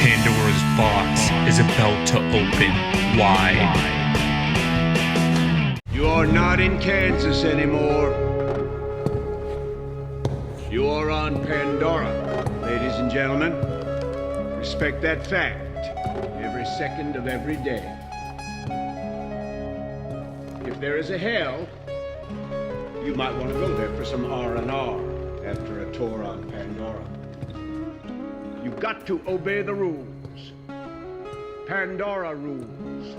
Pandora's box is about to open wide. You are not in Kansas anymore. You are on Pandora, ladies and gentlemen. Respect that fact every second of every day. If there is a hell, you might want to go there for some R&R after a tour on Pandora. You've got to obey the rules. Pandora rules.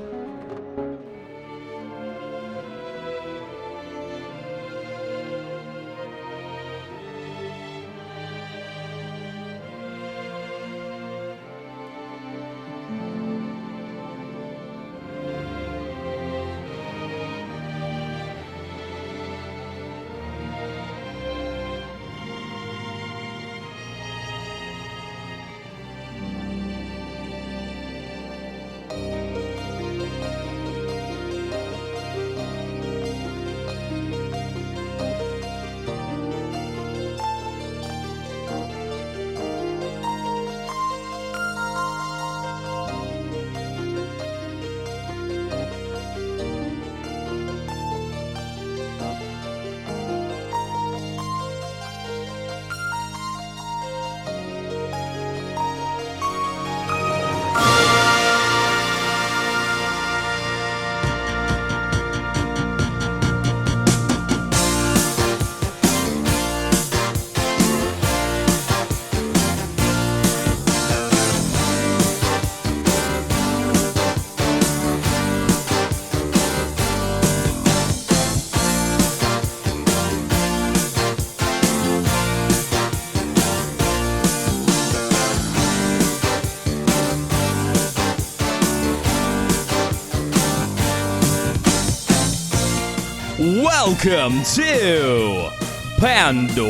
Welcome to Pandora's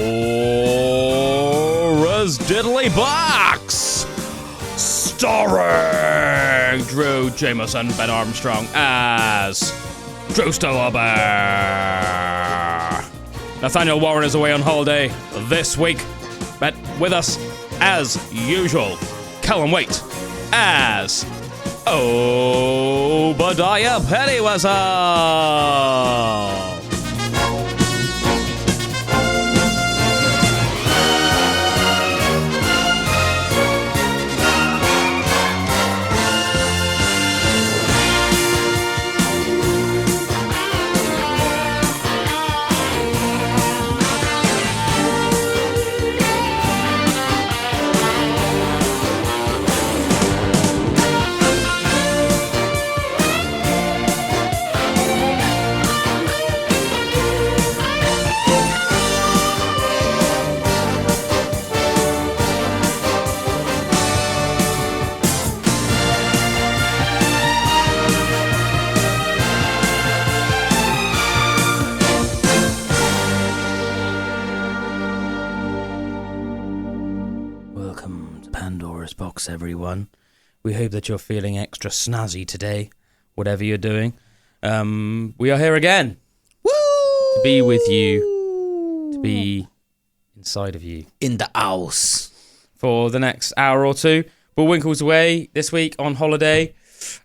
Diddly Box, starring Drew Jameson, Ben Armstrong as Drewster Nathaniel Warren is away on holiday this week, but with us, as usual, Calum Waite as Obadiah Pennywhistle. Pandora's Box, everyone. We hope that you're feeling extra snazzy today, whatever you're doing. We are here again. Woo! To be with you, to be inside of you. In the house. For the next hour or two. Bullwinkle's away this week on holiday,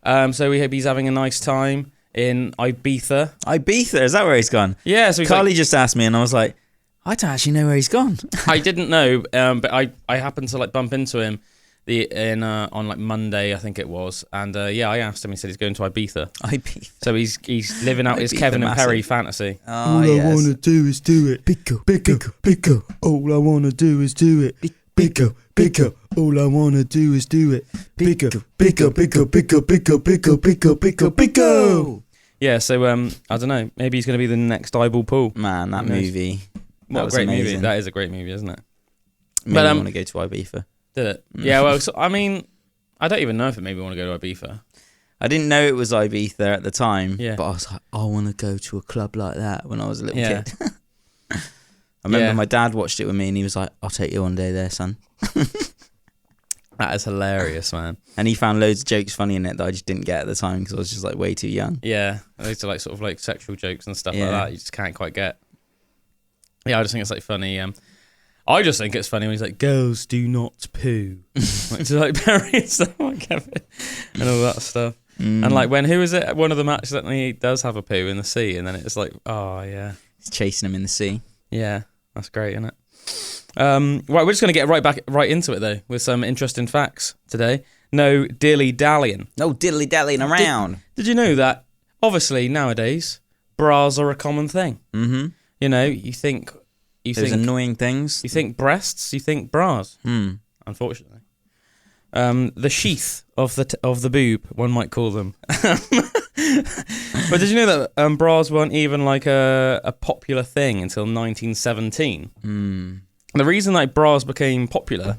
so we hope he's having a nice time in Ibiza. Ibiza? Is that where he's gone? Yeah. So Carly just asked me and I was like, I don't actually know where he's gone. I didn't know, but I happened to bump into him on Monday, I think it was, and I asked him. He said he's going to Ibiza. Ibiza. So he's living out his Kevin and Perry fantasy. Oh, All yes. I wanna do is do it. Pico, pico, pico. All I wanna do is do it. Pico, pico. All I wanna do is do it. Pico, pico, pico, pico, pico, pico, pico, pico, pico. Yeah. So I don't know. Maybe he's going to be the next Eyeball Pool. Man, that movie. What a great movie. That is a great movie, isn't it? Maybe I want to go to Ibiza. Did it? Yeah, well, I mean, I don't even know if it made me want to go to Ibiza. I didn't know it was Ibiza at the time, Yeah. but I was like, I want to go to a club like that when I was a little Yeah. kid. I remember my dad watched it with me and he was like, I'll take you one day there, son. That is hilarious, man. And he found loads of jokes funny in it that I just didn't get at the time because I was just like way too young. Yeah, those are like sort of like sexual jokes and stuff Yeah. like that. You just can't quite get. Yeah, I just think it's like funny. I just think it's funny when he's like, girls do not poo. Like, to like bury stuff like that and all that stuff. And like when, who is it? One of them accidentally does have a poo in the sea, and then it's like, oh yeah. He's chasing him in the sea. Yeah, that's great, isn't it? Right, we're just going to get right into it though, with some interesting facts today. No dilly-dallying. No dilly-dallying around. Did you know that, obviously, nowadays, bras are a common thing? Mm-hmm. You know, you think... Those annoying things. You think breasts, you think bras, unfortunately. The sheath of the boob, one might call them. But did you know that bras weren't even like a popular thing until 1917? The reason that bras became popular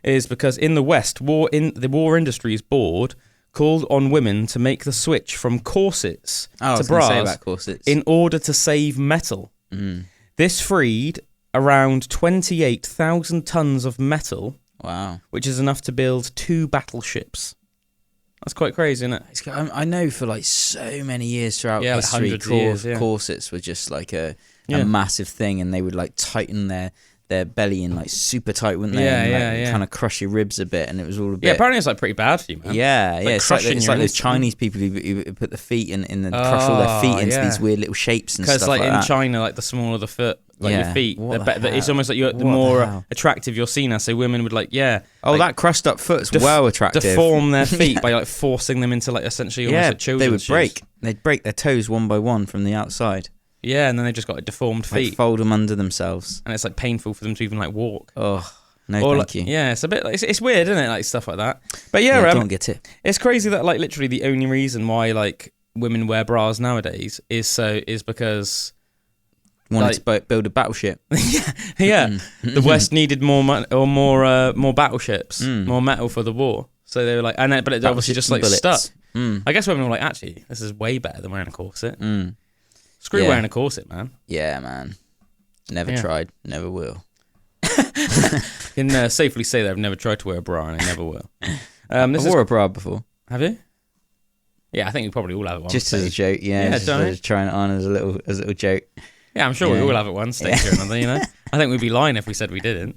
is because in the West, the War Industries Board called on women to make the switch from corsets to bras in order to save metal. This freed around 28,000 tons of metal. Wow. Which is enough to build 2 battleships. That's quite crazy, isn't it? I know for like so many years throughout history, corsets were just like a massive thing, and they would like tighten their belly in like super tight, wouldn't they? And kind of crush your ribs a bit, and it was all a bit... Yeah, apparently it's like pretty bad for you, man. Yeah, yeah. It's like those Chinese people who put the feet in crush all their feet into these weird little shapes and stuff like that. Because like in China, like the smaller the foot, like your feet, it's almost like the more attractive you're seen as. So women would like, that crushed up foot's well attractive. Deform their feet by like forcing them into like essentially almost like children's they would break. shoes. They'd break their toes one by one from the outside. Yeah, and then they just got like, deformed feet. Like, fold them under themselves. And it's like painful for them to even like walk. Oh, no, thank you. Yeah, it's a bit like, it's weird, isn't it? Like stuff like that. But yeah, don't get it. It's crazy that like literally the only reason why like women wear bras nowadays is because wanted to build a battleship. The West needed more battleships, more metal for the war. So they were like, but it obviously just like stuck. I guess women were like, actually, this is way better than wearing a corset. Screw wearing a corset, man. Yeah, man. Never tried, never will. Can safely say that I've never tried to wear a bra and I never will. I wore a bra before. Have you? Yeah, I think we probably all have it once. Just as a joke, just trying it on as a little joke. Yeah, I'm sure we all have it one stage or another, you know? I think we'd be lying if we said we didn't.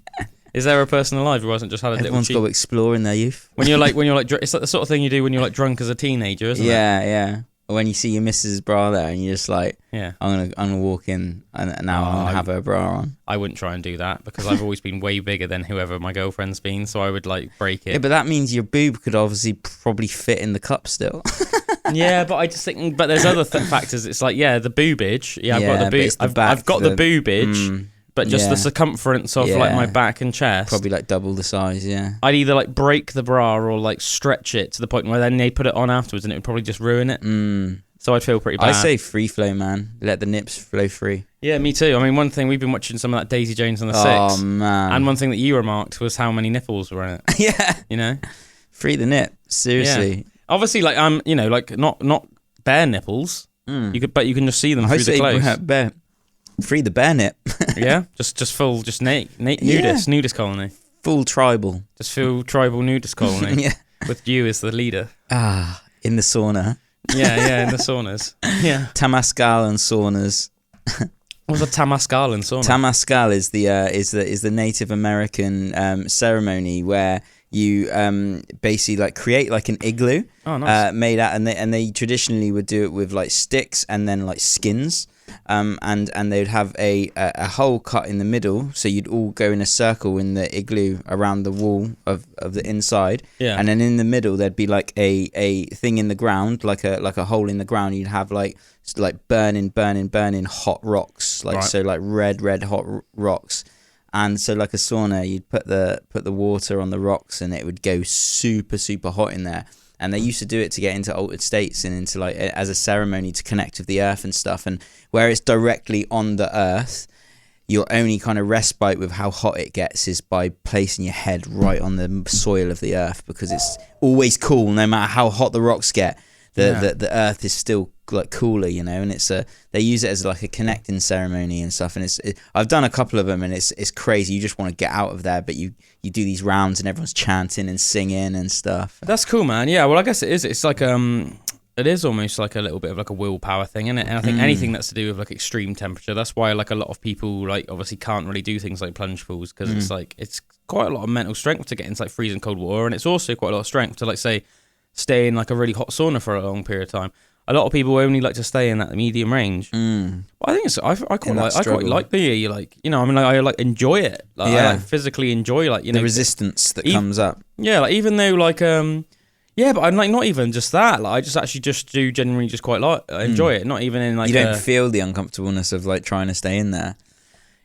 Is there a person alive who hasn't just had a Everyone's little got to explore in their youth. When you're like, it's like the sort of thing you do when you're like drunk as a teenager, isn't it? Yeah. When you see your missus' bra there and you're just like, I'm gonna walk in and now I'm gonna have her bra on. I wouldn't try and do that because I've always been way bigger than whoever my girlfriend's been, so I would like break it. Yeah, but that means your boob could obviously probably fit in the cup still. Yeah, but I just think, but there's other factors. It's like, the boobage. Yeah, I've got the boob. I've got the boobage. But just the circumference of like my back and chest. Probably like double the size, yeah. I'd either like break the bra or like stretch it to the point where then they put it on afterwards and it would probably just ruin it. So I'd feel pretty bad. I say free flow, man. Let the nips flow free. Yeah, me too. I mean, one thing, we've been watching some of that Daisy Jones and the Six. Oh, man. And one thing that you remarked was how many nipples were in it. Yeah. You know? Free the nip. Seriously. Yeah. Obviously, like, like not bare nipples. You can just see them through the clothes. Free the bare nip. Yeah, just full, just nudist colony. Full tribal. Just full tribal nudist colony. Yeah. With you as the leader. In the sauna. Yeah, in the saunas. Yeah. Temazcal and saunas. What's a Temazcal and sauna? Temazcal is the Native American ceremony where you basically like create like an igloo made out, and they traditionally would do it with like sticks and then like skins. And they'd have a hole cut in the middle, so you'd all go in a circle in the igloo around the wall of the inside, and then in the middle there'd be like a thing in the ground, like a hole in the ground. You'd have like burning hot rocks, so like red hot rocks, and so like a sauna, you'd put the water on the rocks and it would go super hot in there. And they used to do it to get into altered states and into like as a ceremony to connect with the earth and stuff. And where it's directly on the earth, your only kind of respite with how hot it gets is by placing your head right on the soil of the earth, because it's always cool no matter how hot the rocks get. The earth is still like cooler, you know, and it's they use it as like a connecting ceremony and stuff. And I've done a couple of them, and it's crazy. You just want to get out of there, but you do these rounds and everyone's chanting and singing and stuff. That's cool, man. Yeah, well, I guess it is. It's like it is almost like a little bit of like a willpower thing, isn't it? And I think anything that's to do with like extreme temperature, that's why like a lot of people like obviously can't really do things like plunge pools, because it's like it's quite a lot of mental strength to get into like freezing cold water, and it's also quite a lot of strength to like say stay in like a really hot sauna for a long period of time. A lot of people only like to stay in that medium range. But I think it's I quite like the like, you know, I mean, like, I like enjoy it. Like, I like physically enjoy like, you know, the resistance that comes up. Yeah, like even though like yeah, but I'm like not even just that. Like I just actually just do genuinely just quite like enjoy it. Not even in like you don't feel the uncomfortableness of like trying to stay in there.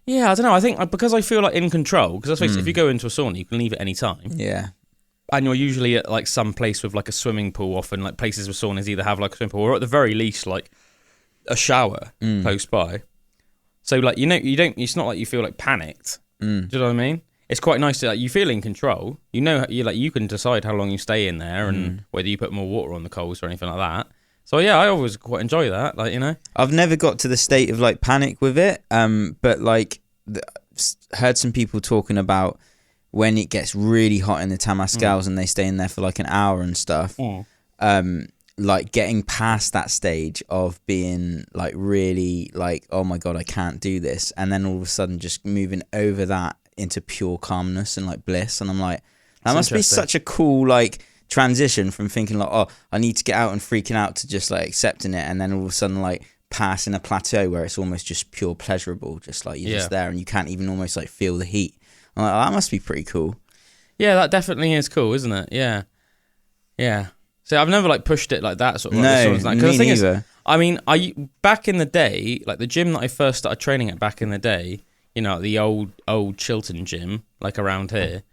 Yeah, I don't know. I think because I feel like in control. Because let's face it, if you go into a sauna, you can leave at any time. Yeah. And you're usually at like some place with like a swimming pool. Often like places with saunas either have like a swimming pool or at the very least like a shower close by. So like, you know, you don't. It's not like you feel like panicked. Do you know what I mean? It's quite nice to like you feel in control. You know, you can decide how long you stay in there and whether you put more water on the coals or anything like that. So yeah, I always quite enjoy that. Like, you know, I've never got to the state of like panic with it. But like heard some people talking about when it gets really hot in the Tamascals and they stay in there for like an hour and stuff. Like getting past that stage of being like really like, oh my God, I can't do this. And then all of a sudden just moving over that into pure calmness and like bliss. And I'm like, that must be such a cool like transition from thinking like, oh, I need to get out and freaking out to just like accepting it. And then all of a sudden like passing a plateau where it's almost just pure pleasurable. Just like you're just there and you can't even almost like feel the heat. I'm like, oh, that must be pretty cool. Yeah, that definitely is cool, isn't it? Yeah. Yeah. So I've never like pushed it like that sort of. Like, no, like, me neither. I mean, back in the day, like the gym that I first started training at back in the day, you know, the old Chiltern gym, like around here.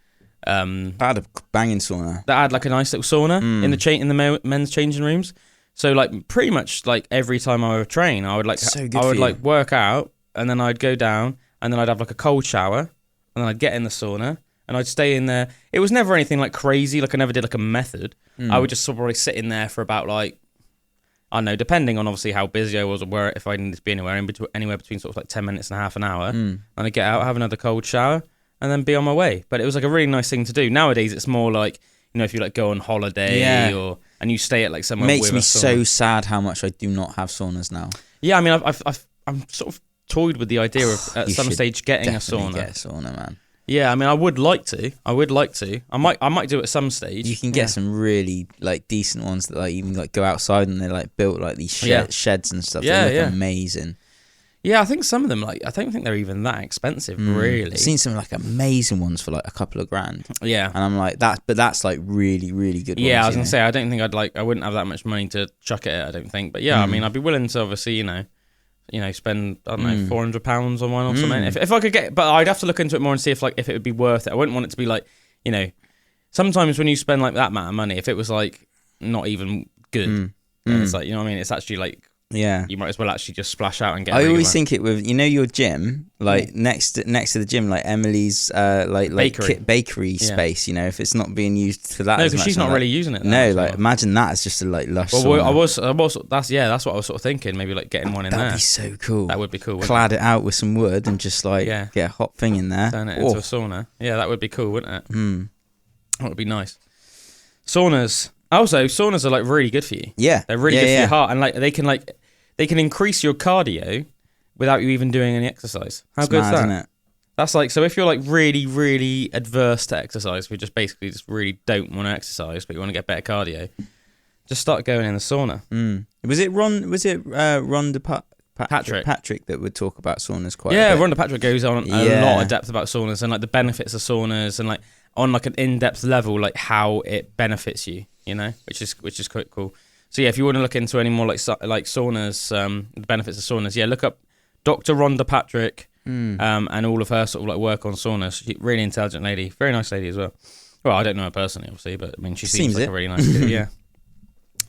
I had a banging sauna. That had like a nice little sauna in the men's changing rooms. So like pretty much like every time I would train, I would like like work out and then I'd go down and then I'd have like a cold shower and then I'd get in the sauna. And I'd stay in there. It was never anything like crazy. Like I never did like a method. I would just probably sit in there for about like, I don't know, depending on obviously how busy I was or where, if I needed to be anywhere between sort of like 10 minutes and half an hour. And I'd get out, have another cold shower and then be on my way. But it was like a really nice thing to do. Nowadays it's more like, you know, if you like go on holiday and you stay at like somewhere. It makes me so sad how much I do not have saunas now. Yeah, I mean, I'm sort of toyed with the idea of at some stage getting a sauna. Get a sauna, man. Yeah, I mean, I would like to. I might do it at some stage. You can get some really like decent ones that like even like go outside and they're like built like these sheds and stuff. Yeah, they look amazing. Yeah, I think some of them like I don't think they're even that expensive. Really, I've seen some like amazing ones for like a couple of grand. Yeah, and I'm like that, but that's like really really good. Yeah, ones, I was gonna say I don't think I wouldn't have that much money to chuck at it. I don't think, but yeah, I mean, I'd be willing to obviously spend, I don't know, £400 on one or something. If I could get, but I'd have to look into it more and see if it would be worth it. I wouldn't want it to be like, you know, sometimes when you spend like that amount of money, if it was like not even good, then it's like, you know what I mean? It's actually like, you might as well actually just splash out and get. I always think it with, you know, your gym, like next to the gym, like Emily's bakery space. You know, if it's not being used for that, no, because she's not really using it. No, like imagine that as just a like lush. Well, I was. That's what I was sort of thinking. Maybe like getting one in there. That'd be so cool. That would be cool. Clad it out with some wood and just like get a hot thing in there. Turn it into a sauna. Yeah, that would be cool, wouldn't it? That would be nice. Saunas. Also, saunas are like really good for you. Yeah, they're really good for your heart, and like they can increase your cardio without you even doing any exercise. How good is that? Isn't it? That's like, so if you're like really, really adverse to exercise, we just really don't want to exercise, but you want to get better cardio, just start going in the sauna. Was it Rhonda Patrick that would talk about saunas quite a bit? Rhonda Patrick goes on a lot of depth about saunas and like the benefits of saunas and like on like an in-depth level, like how it benefits you, you know, which is quite cool. So yeah, if you want to look into any more like saunas, the benefits of saunas, look up Dr. Rhonda Patrick and all of her sort of like work on saunas. She's a really intelligent lady, very nice lady as well. Well, I don't know her personally, obviously, but I mean, she seems like a really nice lady. Yeah.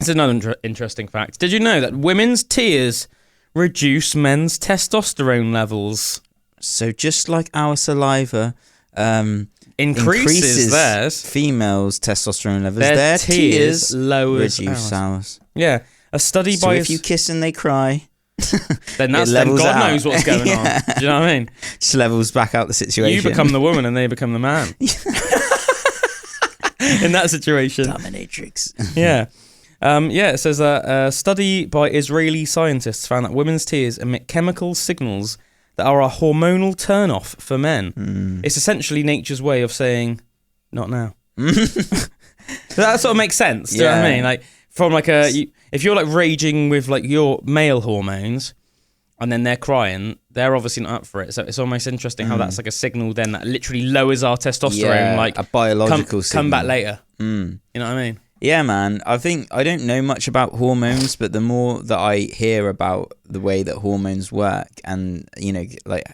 It's another interesting fact. Did you know that women's tears reduce men's testosterone levels? So just like our saliva increases theirs, females' testosterone levels, their tears lowers reduce ours. Yeah, a study by if you kiss and they cry, then God knows what's going on. Do you know what I mean? Just levels back out the situation. You become the woman and they become the man. In that situation, dominatrix. Yeah. It says a study by Israeli scientists found that women's tears emit chemical signals that are a hormonal turn-off for men. It's essentially nature's way of saying, not now. So that sort of makes sense. Do you know what I mean? Like, from like if you're like raging with like your male hormones, and then they're crying, they're obviously not up for it. So it's almost interesting how that's like a signal then that literally lowers our testosterone. Like a biological signal. Come back later. You know what I mean? Yeah, man. I think I don't know much about hormones, but the more that I hear about the way that hormones work and, you know, like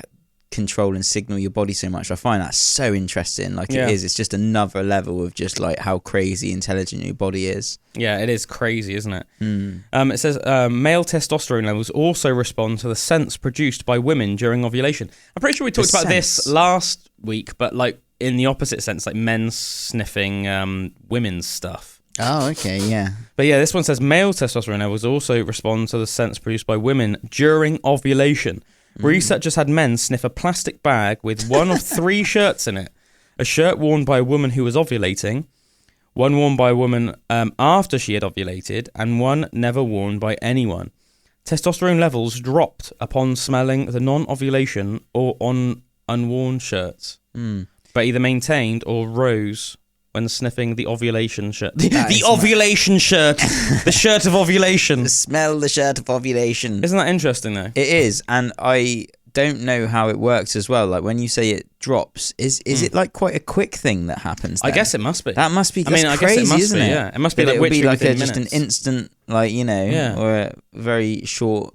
control and signal your body so much, I find that so interesting. Like it is. It's just another level of just like how crazy intelligent your body is. Yeah, it is crazy, isn't it? It says male testosterone levels also respond to the scents produced by women during ovulation. I'm pretty sure we talked about this last week, but like in the opposite sense, like men sniffing women's stuff. Oh, okay, yeah. But yeah, this one says male testosterone levels also respond to the scents produced by women during ovulation. Researchers had men sniff a plastic bag with one of 3 shirts in it. A shirt worn by a woman who was ovulating, one worn by a woman after she had ovulated, and one never worn by anyone. Testosterone levels dropped upon smelling the non-ovulation or on unworn shirts, but either maintained or rose when sniffing the ovulation shirt. The ovulation shirt. The shirt of ovulation. Smell the shirt of ovulation. Isn't that interesting, though? It is, and I don't know how it works as well. Like, when you say it drops, is it like quite a quick thing that happens then? I guess it must be. That must be crazy, I guess it must isn't be, it? Yeah. It must be But like it would be like just an instant, like, you know, or a very short,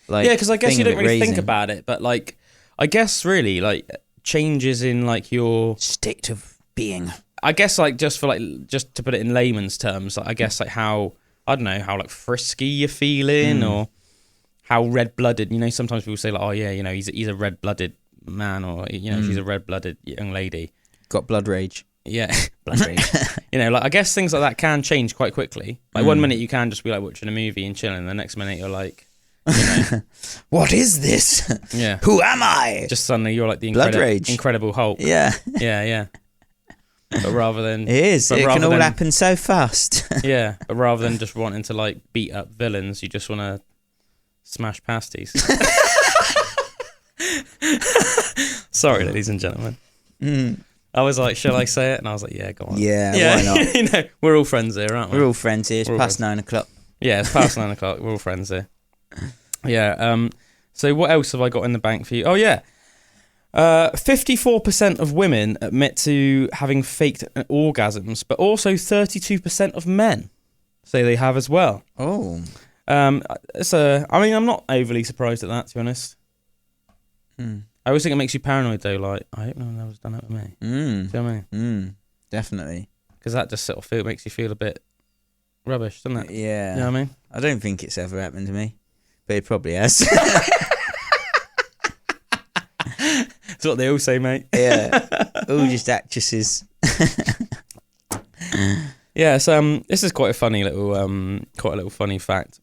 like, yeah, because I guess you don't really think raising. about it, but, like, I guess really, like, changes in, like, your state of being. I guess, like, just to put it in layman's terms, like, I guess, like, how, I don't know, how, like, frisky you're feeling, or how red-blooded, you know, sometimes people say, like, oh, yeah, you know, he's a red-blooded man, or, you know, she's a red-blooded young lady. Got blood rage. Yeah, blood rage. You know, like, I guess things like that can change quite quickly. Like, one minute you can just be, like, watching a movie and chilling, and the next minute you're, like, you know, what is this? Yeah. Who am I? Just suddenly you're, like, the blood rage. Incredible Hulk. Yeah. Yeah. But rather than... It is. It can all happen so fast. Yeah, but rather than just wanting to, like, beat up villains, you just want to smash pasties. Sorry, ladies and gentlemen. I was like, shall I say it? And I was like, yeah, go on. Yeah, why not? You know, we're all friends here, aren't we? We're all friends here. It's past 9 o'clock. Yeah, it's past 9 o'clock. We're all friends here. Yeah, so what else have I got in the bank for you? Oh, yeah. 54% of women admit to having faked orgasms, but also 32% of men say they have as well. Oh. I mean, I'm not overly surprised at that, to be honest. I always think it makes you paranoid, though. Like, I hope no one else done it with me. Do you know what I mean? Definitely. Because that just sort of makes you feel a bit rubbish, doesn't it? Yeah. You know what I mean? I don't think it's ever happened to me, but it probably has. That's what they all say, mate. Yeah. All just actresses. Yeah, so this is quite a funny little funny fact.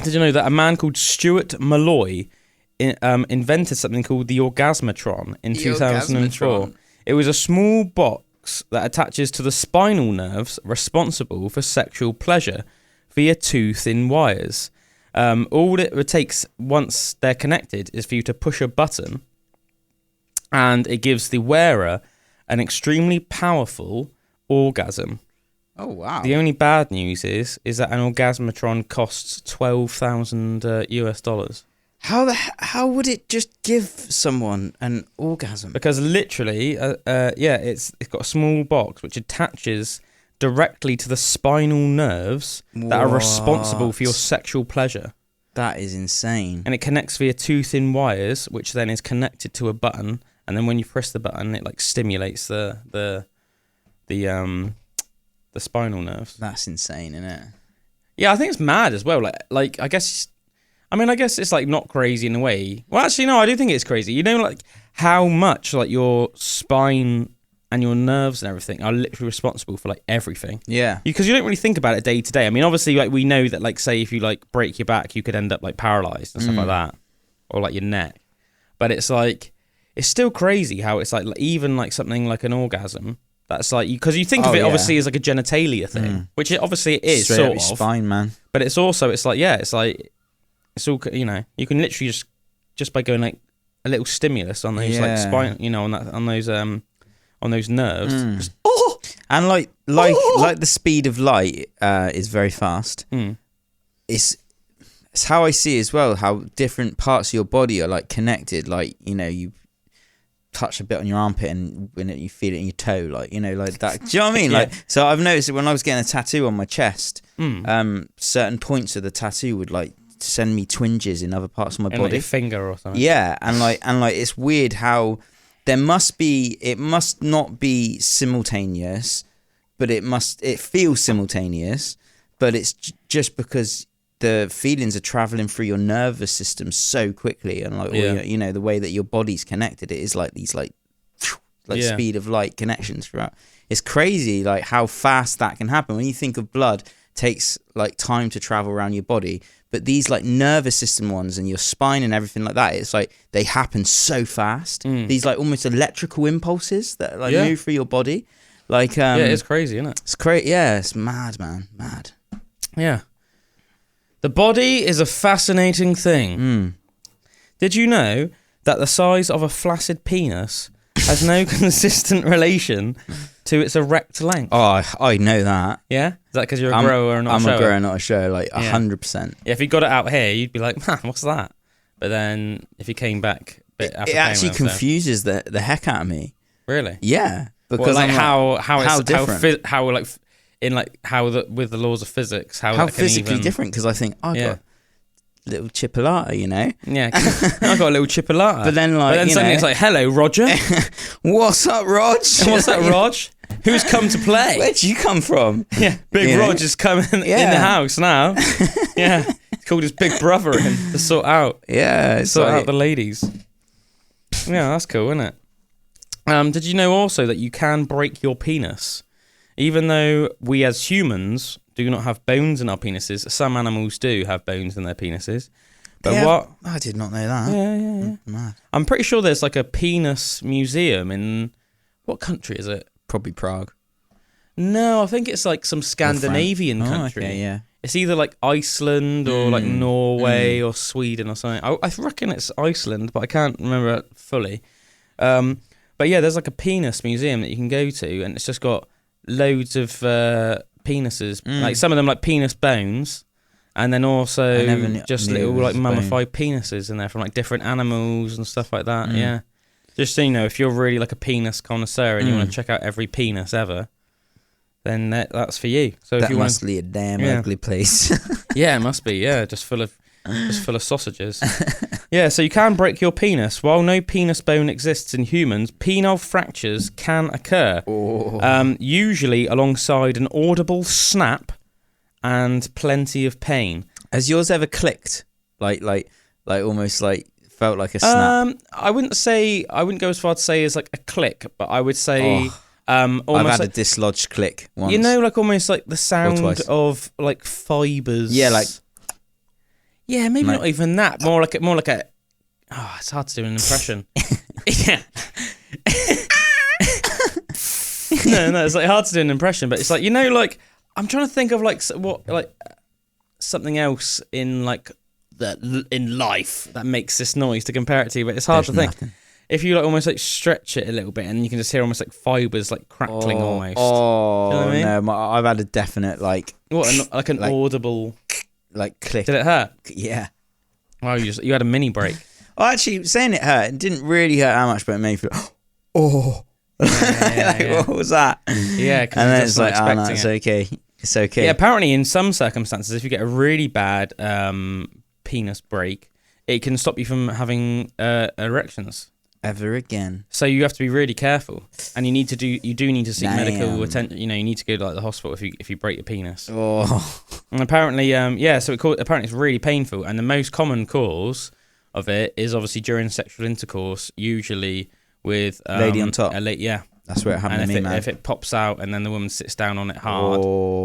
Did you know that a man called Stuart Malloy invented something called the Orgasmatron in 2004? Orgasmatron. It was a small box that attaches to the spinal nerves responsible for sexual pleasure via 2 thin wires. All it takes once they're connected is for you to push a button, and it gives the wearer an extremely powerful orgasm. Oh, wow. The only bad news is that an Orgasmatron costs $12,000 US. How would it just give someone an orgasm? Because literally, it's got a small box which attaches directly to the spinal nerves that are responsible for your sexual pleasure. That is insane. And it connects via 2 thin wires, which then is connected to a button. And then when you press the button, it like stimulates the spinal nerves. That's insane, isn't it? Yeah, I think it's mad as well. Like I guess it's like not crazy in a way. Well, actually, no, I do think it's crazy. You know, like how much like your spine and your nerves and everything are literally responsible for like everything. Yeah. Because you don't really think about it day to day. I mean, obviously, like we know that, like, say if you like break your back, you could end up like paralyzed and stuff like that, or like your neck. But it's like it's still crazy how it's like even like something like an orgasm That's like, because you think of it obviously as like a genitalia thing, which obviously it is, Straight sort up your of. spine, man. But it's also, it's like, it's all, you know, you can literally just by going like a little stimulus on those like spine, you know, on those nerves. Just, and like the speed of light is very fast. It's how I see as well how different parts of your body are like connected. Like, you know, you touch a bit on your armpit and when you feel it in your toe, like, you know, like that. Do you know what I mean? Like, so I've noticed that when I was getting a tattoo on my chest, certain points of the tattoo would like send me twinges in other parts of my body, like your finger or something. Yeah, and like it's weird how it must not be simultaneous, but it feels simultaneous, but it's just because the feelings are traveling through your nervous system so quickly, and like you know, the way that your body's connected, it is like these like speed of light connections throughout. It's crazy like how fast that can happen. When you think of blood, it takes like time to travel around your body, but these like nervous system ones and your spine and everything like that, it's like they happen so fast. These like almost electrical impulses that like move through your body. Like it's crazy, isn't it? It's crazy. Yeah, it's mad, man. Mad. Yeah. The body is a fascinating thing. Did you know that the size of a flaccid penis has no consistent relation to its erect length? Oh, I know that. Yeah? Is that because you're a grower and not a shower? I'm a grower, not a shower, like 100%. Yeah, if you got it out here, you'd be like, man, what's that? But then if you came back a bit after it actually confuses the heck out of me. Really? Yeah. Because like how different. how like in like how with the laws of physics, how physically different, because I think I got a little chipolata, you know. Yeah, I got a little chipolata. But then suddenly it's like, hello, Roger. What's up, Rog? What's up, Rog? Who's come to play? Where'd you come from? Yeah, Big Rog is coming in the house now. Yeah, he's called his big brother in to sort out. Yeah, out the ladies. Yeah, that's cool, isn't it? Did you know also that you can break your penis? Even though we as humans do not have bones in our penises, some animals do have bones in their penises. But what? I did not know that. Yeah. Mad. I'm pretty sure there's like a penis museum in... What country is it? Probably Prague. No, I think it's like some Scandinavian country. Okay, yeah. It's either like Iceland or like Norway or Sweden or something. I reckon it's Iceland, but I can't remember it fully. But yeah, there's like a penis museum that you can go to, and it's just got loads of penises, like some of them like penis bones, and then also just little like mummified penises in there from like different animals and stuff like that. Yeah, just so you know, if you're really like a penis connoisseur and you want to check out every penis ever, then that's for you. So if that you must be a damn ugly place. Yeah, it must be. Yeah, just full of sausages. Yeah, so you can break your penis. While no penis bone exists in humans, penile fractures can occur, usually alongside an audible snap and plenty of pain. Has yours ever clicked? Like almost like felt like a snap? I wouldn't go as far to say as like a click, but I would say I've had like, a dislodged click once. You know, like almost like the sound of like fibres. Yeah, like. Yeah, maybe not even that. More like a. Oh, it's hard to do an impression. Yeah. No, it's like hard to do an impression, but it's like, you know, like I'm trying to think of like what like something else in like that in life that makes this noise to compare it to, but it's hard to think. If you like almost like stretch it a little bit, and you can just hear almost like fibres like crackling almost. Oh, you know what I mean? No, I've had a definite like. What like an audible. Like click. Did it hurt? Yeah. Wow, you had a mini break. Oh, actually, saying it hurt, it didn't really hurt that much, but it made me feel, Yeah. What was that? Yeah, and then it's like, oh no, it's okay. It's okay. Yeah, apparently in some circumstances, if you get a really bad penis break, it can stop you from having erections. Ever again. So you have to be really careful, and you do need to seek medical attention. You know, you need to go to like the hospital if you break your penis. Oh. And apparently, apparently it's really painful, and the most common cause of it is obviously during sexual intercourse, usually with lady on top. Yeah. That's where it happened to me, man. If it pops out and then the woman sits down on it hard,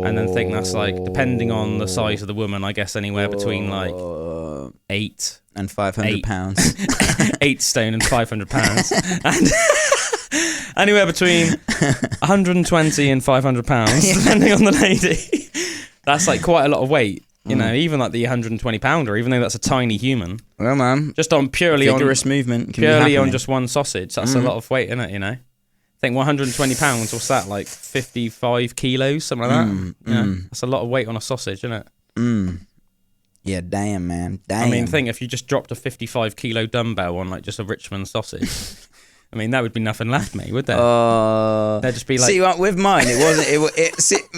and then think that's like, depending on the size of the woman, I guess anywhere between like 8 and 500 pounds. 8 stone and 500 pounds. Anywhere between 120 and 500 pounds, depending on the lady. That's like quite a lot of weight. You know, even like the 120 pounder, even though that's a tiny human. Well, man. Just on vigorous movement. Purely on just one sausage. That's a lot of weight, isn't it? You know. I think 120 pounds. What's that? Like 55 kilos, something like that. Yeah, that's a lot of weight on a sausage, isn't it? Yeah, damn, man. Damn. I mean, think if you just dropped a 55 kilo dumbbell on like just a Richmond sausage. I mean, that would be nothing left, mate, would there? They'd just be like. See, with mine, it wasn't.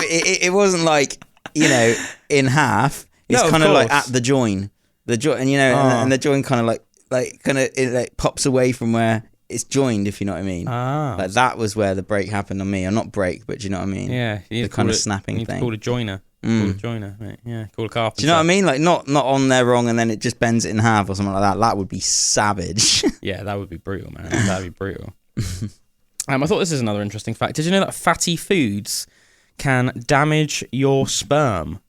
It wasn't like, you know, in half. It's kind of like at the join. The join, and you know, and the join kind of like pops away from where it's joined, if you know what I mean. Like that was where the break happened on me. Or not break, but you know what I mean. Yeah, the kind of snapping thing. Call a joiner. Call a joiner, mate. Yeah, call a carpenter. Do you know what I mean? Like not on there wrong, and then it just bends it in half or something like that. That would be savage. Yeah, that would be brutal, man. That'd be brutal. I thought this is another interesting fact. Did you know that fatty foods can damage your sperm?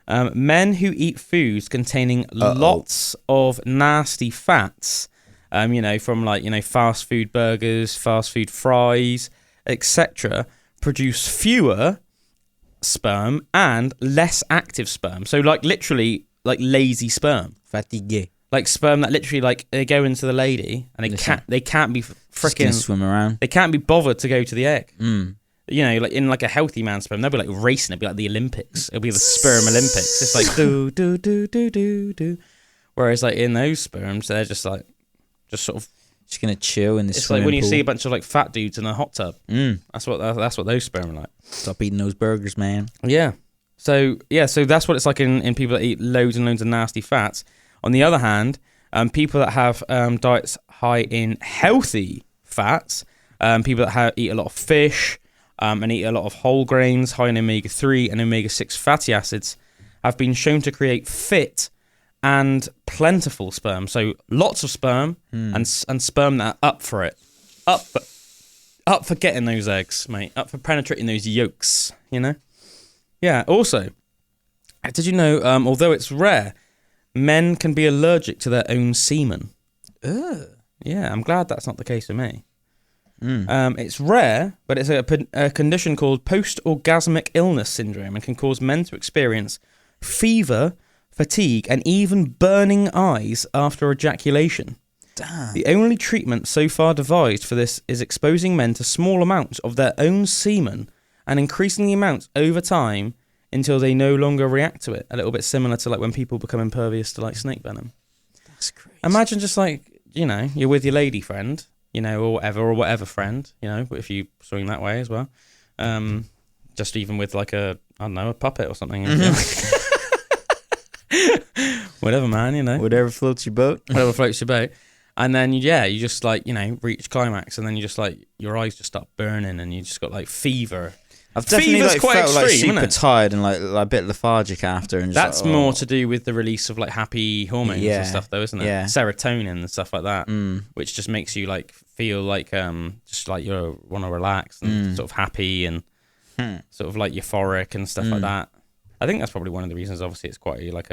Men who eat foods containing lots of nasty fats, you know, from like, you know, fast food burgers, fast food fries, etc., produce fewer sperm and less active sperm. So like literally like lazy sperm. Fatigue. Like sperm that literally like they go into the lady and they can't be freaking swim around. They can't be bothered to go to the egg. You know, like in like a healthy man's sperm, they'll be like racing. It'll be like the Olympics. It'll be the sperm Olympics. It's like do do do do do do. Whereas like in those sperms, they're just like sort of just gonna chill in this. It's like when you see a bunch of like fat dudes in a hot tub. That's what those sperm are like. Stop eating those burgers, man. Yeah. So that's what it's like in people that eat loads and loads of nasty fats. On the other hand, people that have diets high in healthy fats, people that eat a lot of fish. And eat a lot of whole grains, high in omega-3 and omega-6 fatty acids, have been shown to create fit and plentiful sperm. So lots of sperm and sperm that are up for it. Up for getting those eggs, mate. Up for penetrating those yolks, you know? Yeah, also, did you know, although it's rare, men can be allergic to their own semen? Yeah, I'm glad that's not the case with me. It's rare, but it's a condition called post-orgasmic illness syndrome and can cause men to experience fever, fatigue, and even burning eyes after ejaculation. Damn. The only treatment so far devised for this is exposing men to small amounts of their own semen and increasing the amounts over time until they no longer react to it. A little bit similar to like when people become impervious to like snake venom. That's crazy. Imagine just like, you know, you're with your lady friend, you know, or whatever friend, you know, if you swing that way as well. Just even with like a puppet or something. Whatever, man, you know. Whatever floats your boat. Whatever floats your boat. And then, you just like, you know, reach climax and then you just like, your eyes just start burning and you just got like fever. I've definitely like, felt extreme, like super tired and like a bit lethargic after. And that's like, more to do with the release of like happy hormones and stuff though, isn't it? Yeah. Serotonin and stuff like that, which just makes you like feel like just like you want to relax and sort of happy and sort of like euphoric and stuff like that. I think that's probably one of the reasons. Obviously, it's quite like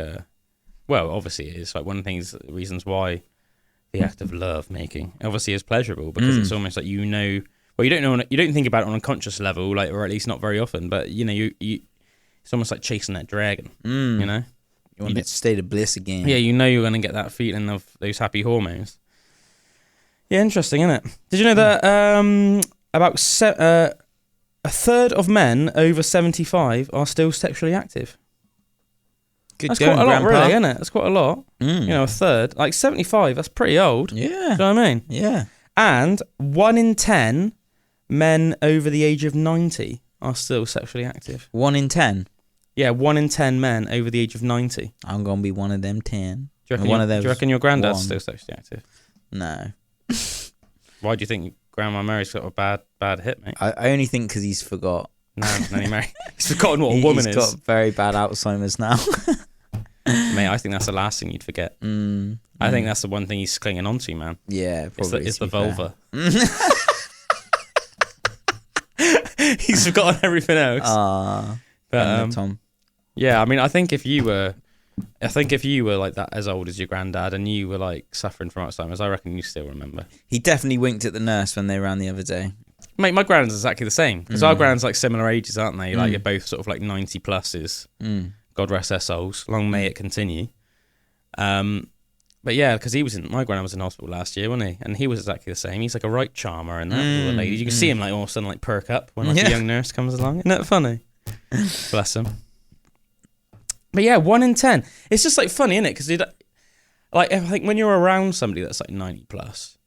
obviously it is like one of the reasons why the act of love making obviously is pleasurable because it's almost like, you know. Well, you don't know. You don't think about it on a conscious level, like, or at least not very often. But you know, you it's almost like chasing that dragon. You know, you want that state of bliss again. Yeah, you know you're going to get that feeling of those happy hormones. Yeah, interesting, isn't it? Did you know that about a third of men over 75 are still sexually active? That's quite a lot, really, isn't it? That's quite a lot. You know, a third, like 75. That's pretty old. Yeah, do you know what I mean? Yeah. And 1 in 10 men over the age of 90 are still sexually active. 1 in 10? Yeah, 1 in 10 men over the age of 90. I'm going to be one of them 10. Do you reckon your granddad's still sexually active? No. Why do you think Grandma Mary's got a bad hip, mate? I only think because he's forgot. No, Mary. He's forgotten what a woman is. He's got very bad Alzheimer's now. Mate, I think that's the last thing you'd forget. I think that's the one thing he's clinging on to, man. Yeah, probably. It's the vulva. He's forgotten everything else. But Tom. Yeah, I mean, I think if you were like that, as old as your granddad, and you were like suffering from Alzheimer's, I reckon you still remember. He definitely winked at the nurse when they ran the other day. Mate, my grand's exactly the same. Because our grand's like similar ages, aren't they? Like, you're both sort of like 90 pluses. God rest their souls. Long may it continue. But yeah, because my granddad was in hospital last year, wasn't he? And he was exactly the same. He's like a right charmer and that with the ladies. You can see him like all of a sudden like perk up when like a young nurse comes along. Isn't that funny? Bless him. But yeah, 1 in 10. It's just like funny, isn't it? Because like I think when you're around somebody that's like 90 plus,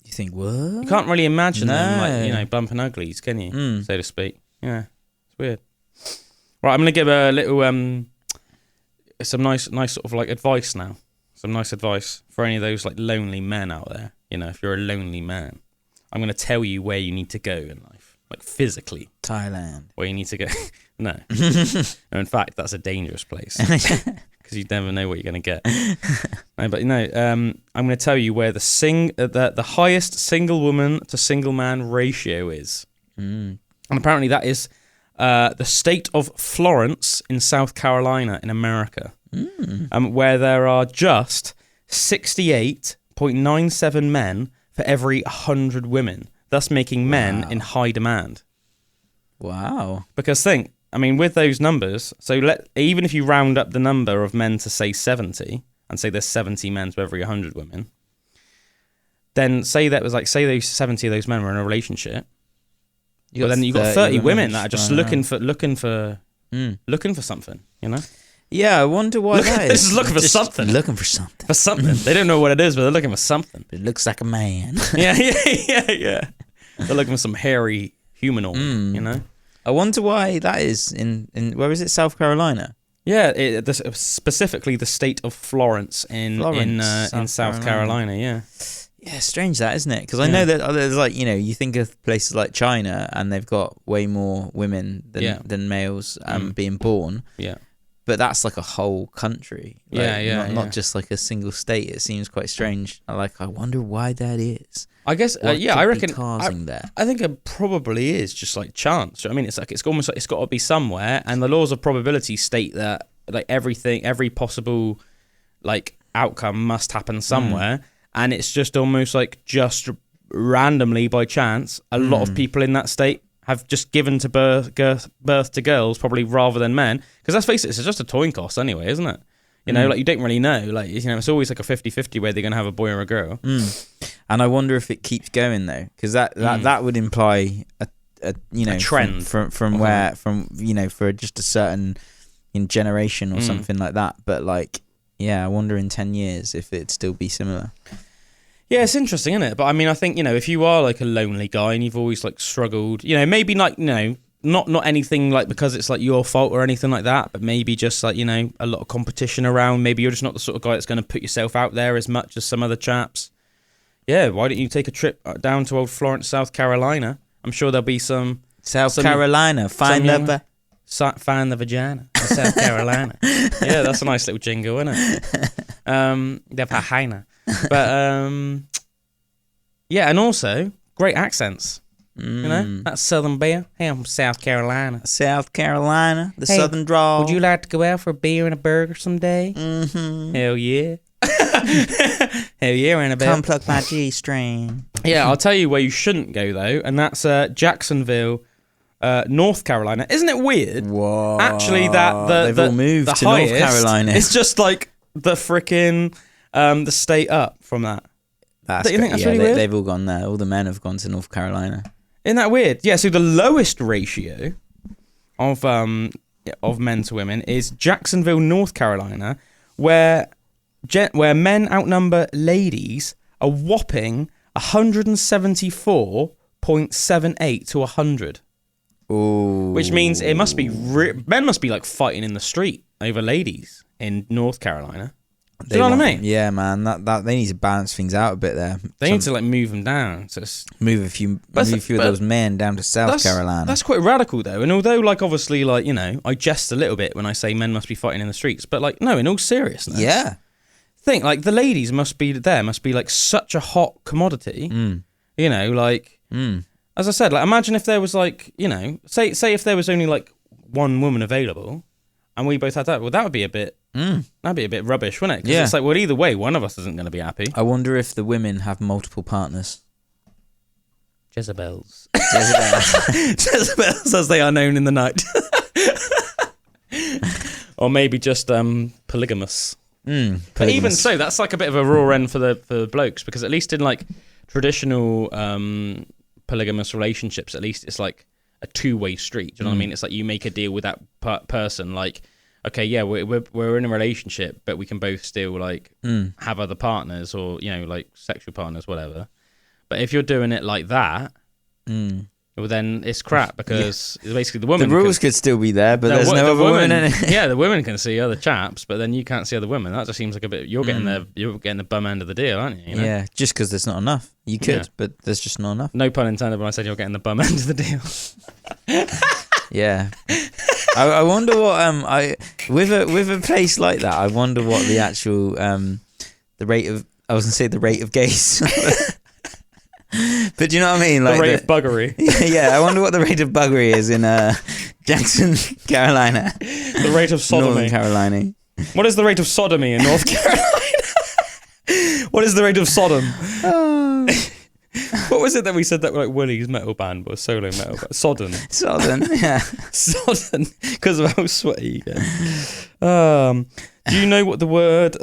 You think, what? you can't really imagine them like, you know, bumping uglies, can you? So to speak. Yeah, it's weird. Right, I'm gonna give a little some nice sort of like advice now. Some nice advice for any of those like lonely men out there. You know, if you're a lonely man, I'm going to tell you where you need to go in life, like physically. Thailand. Where you need to go. No. No, in fact, that's a dangerous place because you never know what you're going to get. No, but I'm going to tell you where the highest single woman to single man ratio is, and apparently that is the state of Florence in South Carolina in America. Where there are just 68.97 men for every 100 women, thus making men in high demand. Wow. Because with those numbers, even if you round up the number of men to say 70, and say there's 70 men to every 100 women, then say those 70 of those men were in a relationship, well then you've got 30 women that are just looking for something, you know? Yeah, I wonder why that is. They're just looking for something. Looking for something. For something. They don't know what it is, but they're looking for something. It looks like a man. Yeah. They're looking for some hairy humanoid, you know? I wonder why that is in where is it, South Carolina? Yeah, specifically the state of Florence in South Carolina, yeah. Yeah, strange that, isn't it? Because I know that there's like, you know, you think of places like China and they've got way more women than males being born. Yeah. But that's like a whole country. Like, not just like a single state. It seems quite strange. I wonder why that is. I guess, I reckon causing that. I think it probably is just like chance. I mean, it's almost like it's got to be somewhere, and the laws of probability state that like every possible like outcome must happen somewhere, and it's just almost like just randomly by chance, a lot of people in that state have just given to birth to girls, probably rather than men. Because let's face it, it's just a coin toss anyway, isn't it? You know, like you don't really know. Like, you know, it's always like a 50-50 where they're going to have a boy or a girl. And I wonder if it keeps going though, because that would imply a trend from where for just a certain generation or something like that. But like, yeah, I wonder in 10 years if it'd still be similar. Yeah, it's interesting, isn't it? But I mean, I think, you know, if you are like a lonely guy and you've always like struggled, you know, maybe like, you know, not anything like because it's like your fault or anything like that, but maybe just like, you know, a lot of competition around. Maybe you're just not the sort of guy that's going to put yourself out there as much as some other chaps. Yeah, why don't you take a trip down to old Florence, South Carolina? I'm sure there'll be some... Carolina, find the vagina in South Carolina. Yeah, that's a nice little jingle, isn't it? The vagina. But, yeah, and also, great accents. You know, that Southern beer. Hey, I'm from South Carolina. South Carolina, the Southern drawl. Would you like to go out for a beer and a burger someday? Hell yeah. Hell yeah, Annabelle. Come pluck my G-string. Yeah, I'll tell you where you shouldn't go, though, and that's Jacksonville, North Carolina. Isn't it weird? Whoa. Actually, that they've all moved the to highest, North Carolina. It's just like the freaking the state up from that. That's you think that's really weird? They've all gone there. All the men have gone to North Carolina. Isn't that weird? Yeah, so the lowest ratio of men to women is Jacksonville, North Carolina, where men outnumber ladies a whopping 174.78 to 100. Ooh. Which means it must be men must be like fighting in the street over ladies in North Carolina. Do you know what I mean? Yeah, man. That they need to balance things out a bit there. They need to like move them down. So move a few of those men down to South Carolina. That's quite radical though. And although like obviously like, you know, I jest a little bit when I say men must be fighting in the streets, but like no, in all seriousness. Yeah. Think like the ladies must be like such a hot commodity. You know, like as I said, like imagine if there was like, you know, say if there was only like one woman available and we both had that, well that would be a bit that'd be a bit rubbish, wouldn't it? Because it's like, well, either way, one of us isn't going to be happy. I wonder if the women have multiple partners. Jezebels. Jezebels, as they are known in the night. Or maybe just polygamous. But even so, that's like a bit of a raw end for the blokes, because at least in like traditional polygamous relationships, at least it's like a two-way street. Do you know what I mean? It's like you make a deal with that person, like, okay, yeah, we're in a relationship, but we can both still like have other partners, or like sexual partners, whatever. But if you're doing it like that, well, then it's crap, because basically the woman. The rules could still be there, but there's no other women in it. Yeah, the women can see other chaps, but then you can't see other women. That just seems like a bit. You're getting the bum end of the deal, aren't you? Yeah, just because there's not enough. You could, but there's just not enough. No pun intended when I said you're getting the bum end of the deal. Yeah. I wonder what with a place like that, I wonder what the actual the rate of gays. But do you know what I mean? Like the rate of buggery. Yeah, I wonder what the rate of buggery is in Jackson, Carolina. The rate of sodomy. Northern Carolina. What is the rate of sodomy in North Carolina? What is the rate of Sodom? What was it that we said that like Willie's metal band was solo metal band? Sodden, yeah. Sodden, because of how sweaty you get. Do you know what the word,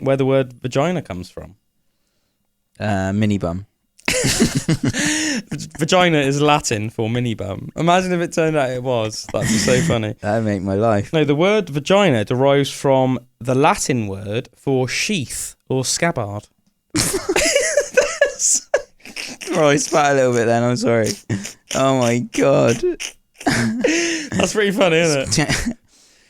where the word vagina comes from? Mini bum. Vagina is Latin for mini bum. Imagine if it turned out it was. That'd be so funny. That'd make my life. No, the word vagina derives from the Latin word for sheath or scabbard. Oh, I spat a little bit then, I'm sorry. Oh my god. That's pretty funny, isn't it?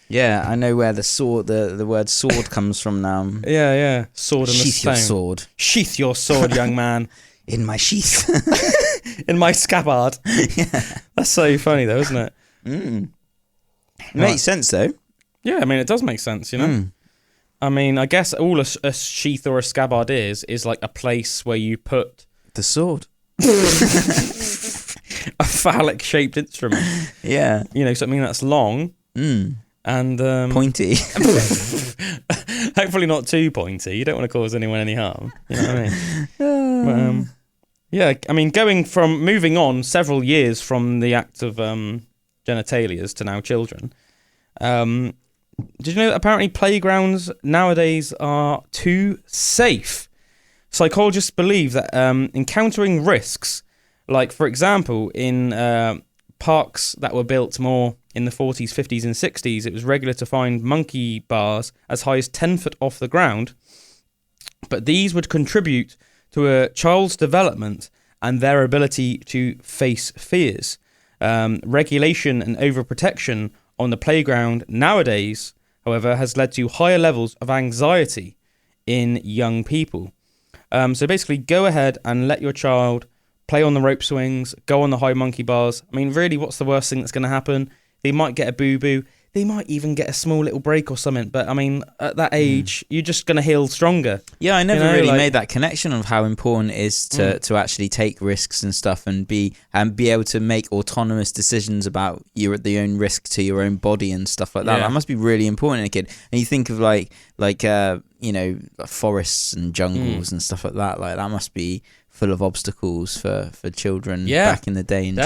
Yeah, I know where the word sword comes from now. Yeah. Sword and Sheath stone. your sword. Sheath your sword, young man. In my sheath. In my scabbard. Yeah. That's so funny though, isn't it? Makes sense though. Yeah, I mean, it does make sense, you know? I mean, I guess all a sheath or a scabbard is like a place where you put... The sword. A phallic-shaped instrument. Yeah. Something that's long and... pointy. Hopefully not too pointy. You don't want to cause anyone any harm. You know what I mean? But, yeah, I mean, moving on several years from the act of genitalias to now children, did you know that apparently playgrounds nowadays are too safe? Psychologists believe that encountering risks, like, for example, in parks that were built more in the 40s, 50s and 60s, it was regular to find monkey bars as high as 10 foot off the ground. But these would contribute to a child's development and their ability to face fears. Regulation and overprotection on the playground nowadays, however, has led to higher levels of anxiety in young people. So basically, go ahead and let your child play on the rope swings, go on the high monkey bars. I mean, really, what's the worst thing that's going to happen? They might get a boo-boo. They might even get a small little break or something. But, I mean, at that age, you're just going to heal stronger. Yeah, I never really made that connection of how important it is to actually take risks and stuff and be able to make autonomous decisions about the own risk to your own body and stuff like that. Yeah. That must be really important in a kid. And you think of forests and jungles and stuff like that. Like, that must be full of obstacles for children back in the day in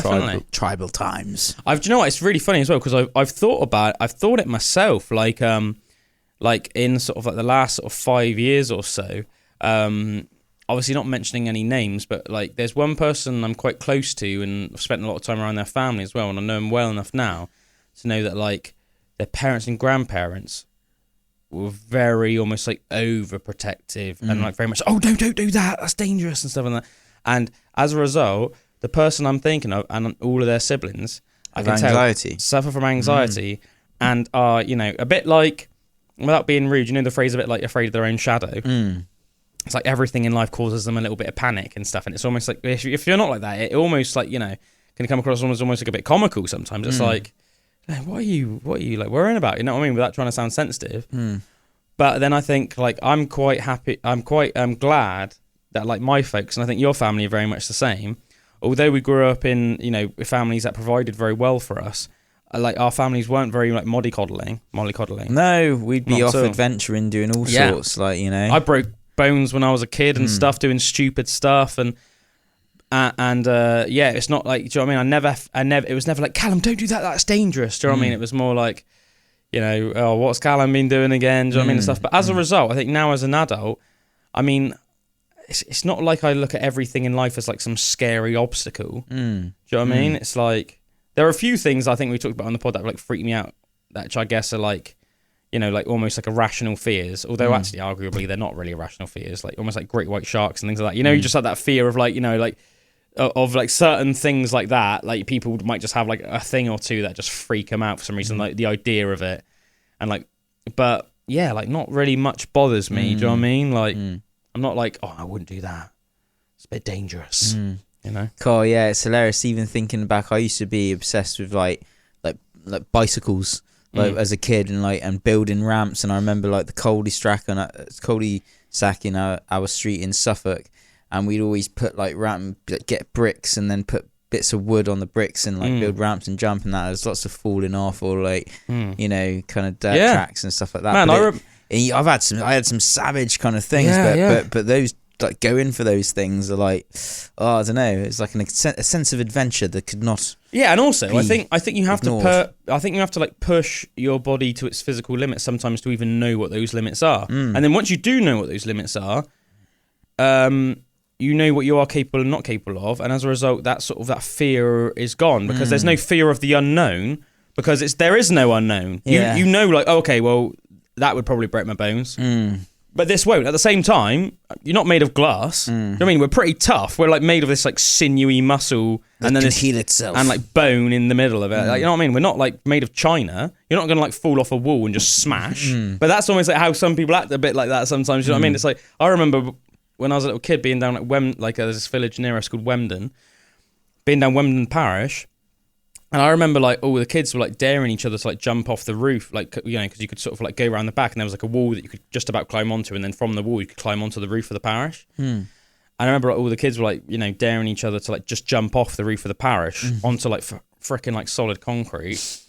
tribal times. Do you know what? It's really funny as well, because I've thought it myself, like in sort of like the last sort of 5 years or so. Obviously not mentioning any names, but like there's one person I'm quite close to and I've spent a lot of time around their family as well, and I know them well enough now to know that like their parents and grandparents were very almost like overprotective and like very much, oh, don't do that, that's dangerous and stuff like that. And as a result, the person I'm thinking of and all of their siblings, I can tell, suffer from anxiety and are, a bit like, without being rude, the phrase a bit like afraid of their own shadow. It's like everything in life causes them a little bit of panic and stuff. And it's almost like, if you're not like that, it almost like, can come across almost like a bit comical sometimes. It's like, what are you like worrying about? You know what I mean? Without trying to sound sensitive. But then I think like I'm quite happy. I'm quite glad that like my folks, and I think your family are very much the same. Although we grew up in families that provided very well for us, like our families weren't very like mollycoddling. No, we'd be off adventuring, doing all sorts. Like I broke bones when I was a kid and stuff, doing stupid stuff, and Yeah, it's not like, do you know what I mean? It was never like, Calum, don't do that. That's dangerous. Do you know what I mean? It was more like, you know, oh, what's Calum been doing again? Do you know what I mean? And stuff. But as a result, I think now as an adult, I mean, it's not like I look at everything in life as like some scary obstacle. Do you know what I mean? It's like, there are a few things I think we talked about on the pod that like freak me out, which I guess are like, you know, like almost like irrational fears, although actually arguably they're not really irrational fears, like almost like great white sharks and things like that. You know, you just have that fear of like, you know, like of like certain things like that, like people might just have like a thing or two that just freak them out for some reason, like the idea of it. And like, but yeah, like not really much bothers me. Do you know what I mean? Like, I'm not like, oh, I wouldn't do that. It's a bit dangerous, you know? Cool, yeah, it's hilarious. Even thinking back, I used to be obsessed with like bicycles. Like as a kid and building ramps, and I remember like the cul-de-sac in our street in Suffolk, and we'd always put like get bricks and then put bits of wood on the bricks and like build ramps and jump and that. There's lots of falling off or like you know, kind of dirt tracks and stuff like that. Man, I had some savage kind of things, but those like going for those things are like, oh, I don't know, it's like a sense of adventure that could not. Yeah, and also I think you have to like push your body to its physical limits sometimes to even know what those limits are. And then once you do know what those limits are, you know what you are capable and not capable of, and as a result, that fear is gone because there's no fear of the unknown because there is no unknown. Yeah. You know, like, oh, okay, well, that would probably break my bones. But this won't. At the same time, you're not made of glass. You know what I mean? We're pretty tough. We're like made of this like sinewy muscle and then this heal itself and like bone in the middle of it. Like, you know what I mean? We're not like made of china. You're not going to like fall off a wall and just smash. But that's almost like how some people act a bit like that sometimes. You know what I mean? It's like, I remember when I was a little kid being down like there's this village near us called Wemden, being down Wemden Parish. And I remember like all the kids were like daring each other to like jump off the roof, like, you know, because you could sort of like go around the back and there was like a wall that you could just about climb onto, and then from the wall you could climb onto the roof of the parish. And I remember like, all the kids were like, you know, daring each other to like just jump off the roof of the parish onto like fricking like solid concrete,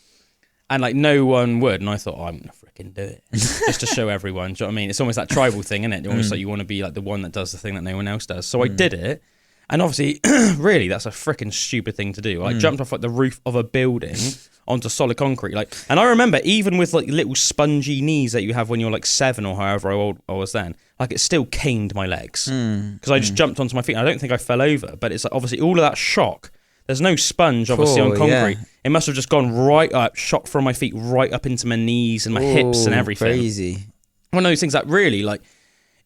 and like no one would. And I thought, oh, I'm gonna fricking do it just to show everyone. Do you know what I mean? It's almost that tribal thing, isn't it? Almost like you want to be like the one that does the thing that no one else does. So I did it. And obviously, really, that's a freaking stupid thing to do. I jumped off like the roof of a building onto solid concrete. Like, and I remember even with like little spongy knees that you have when you're like 7 or however old I was then, like it still caned my legs because I just jumped onto my feet. And I don't think I fell over, but it's like obviously all of that shock. There's no sponge obviously on concrete. Yeah. It must have just gone right up, shot from my feet right up into my knees and my hips and everything. Crazy. One of those things that really like.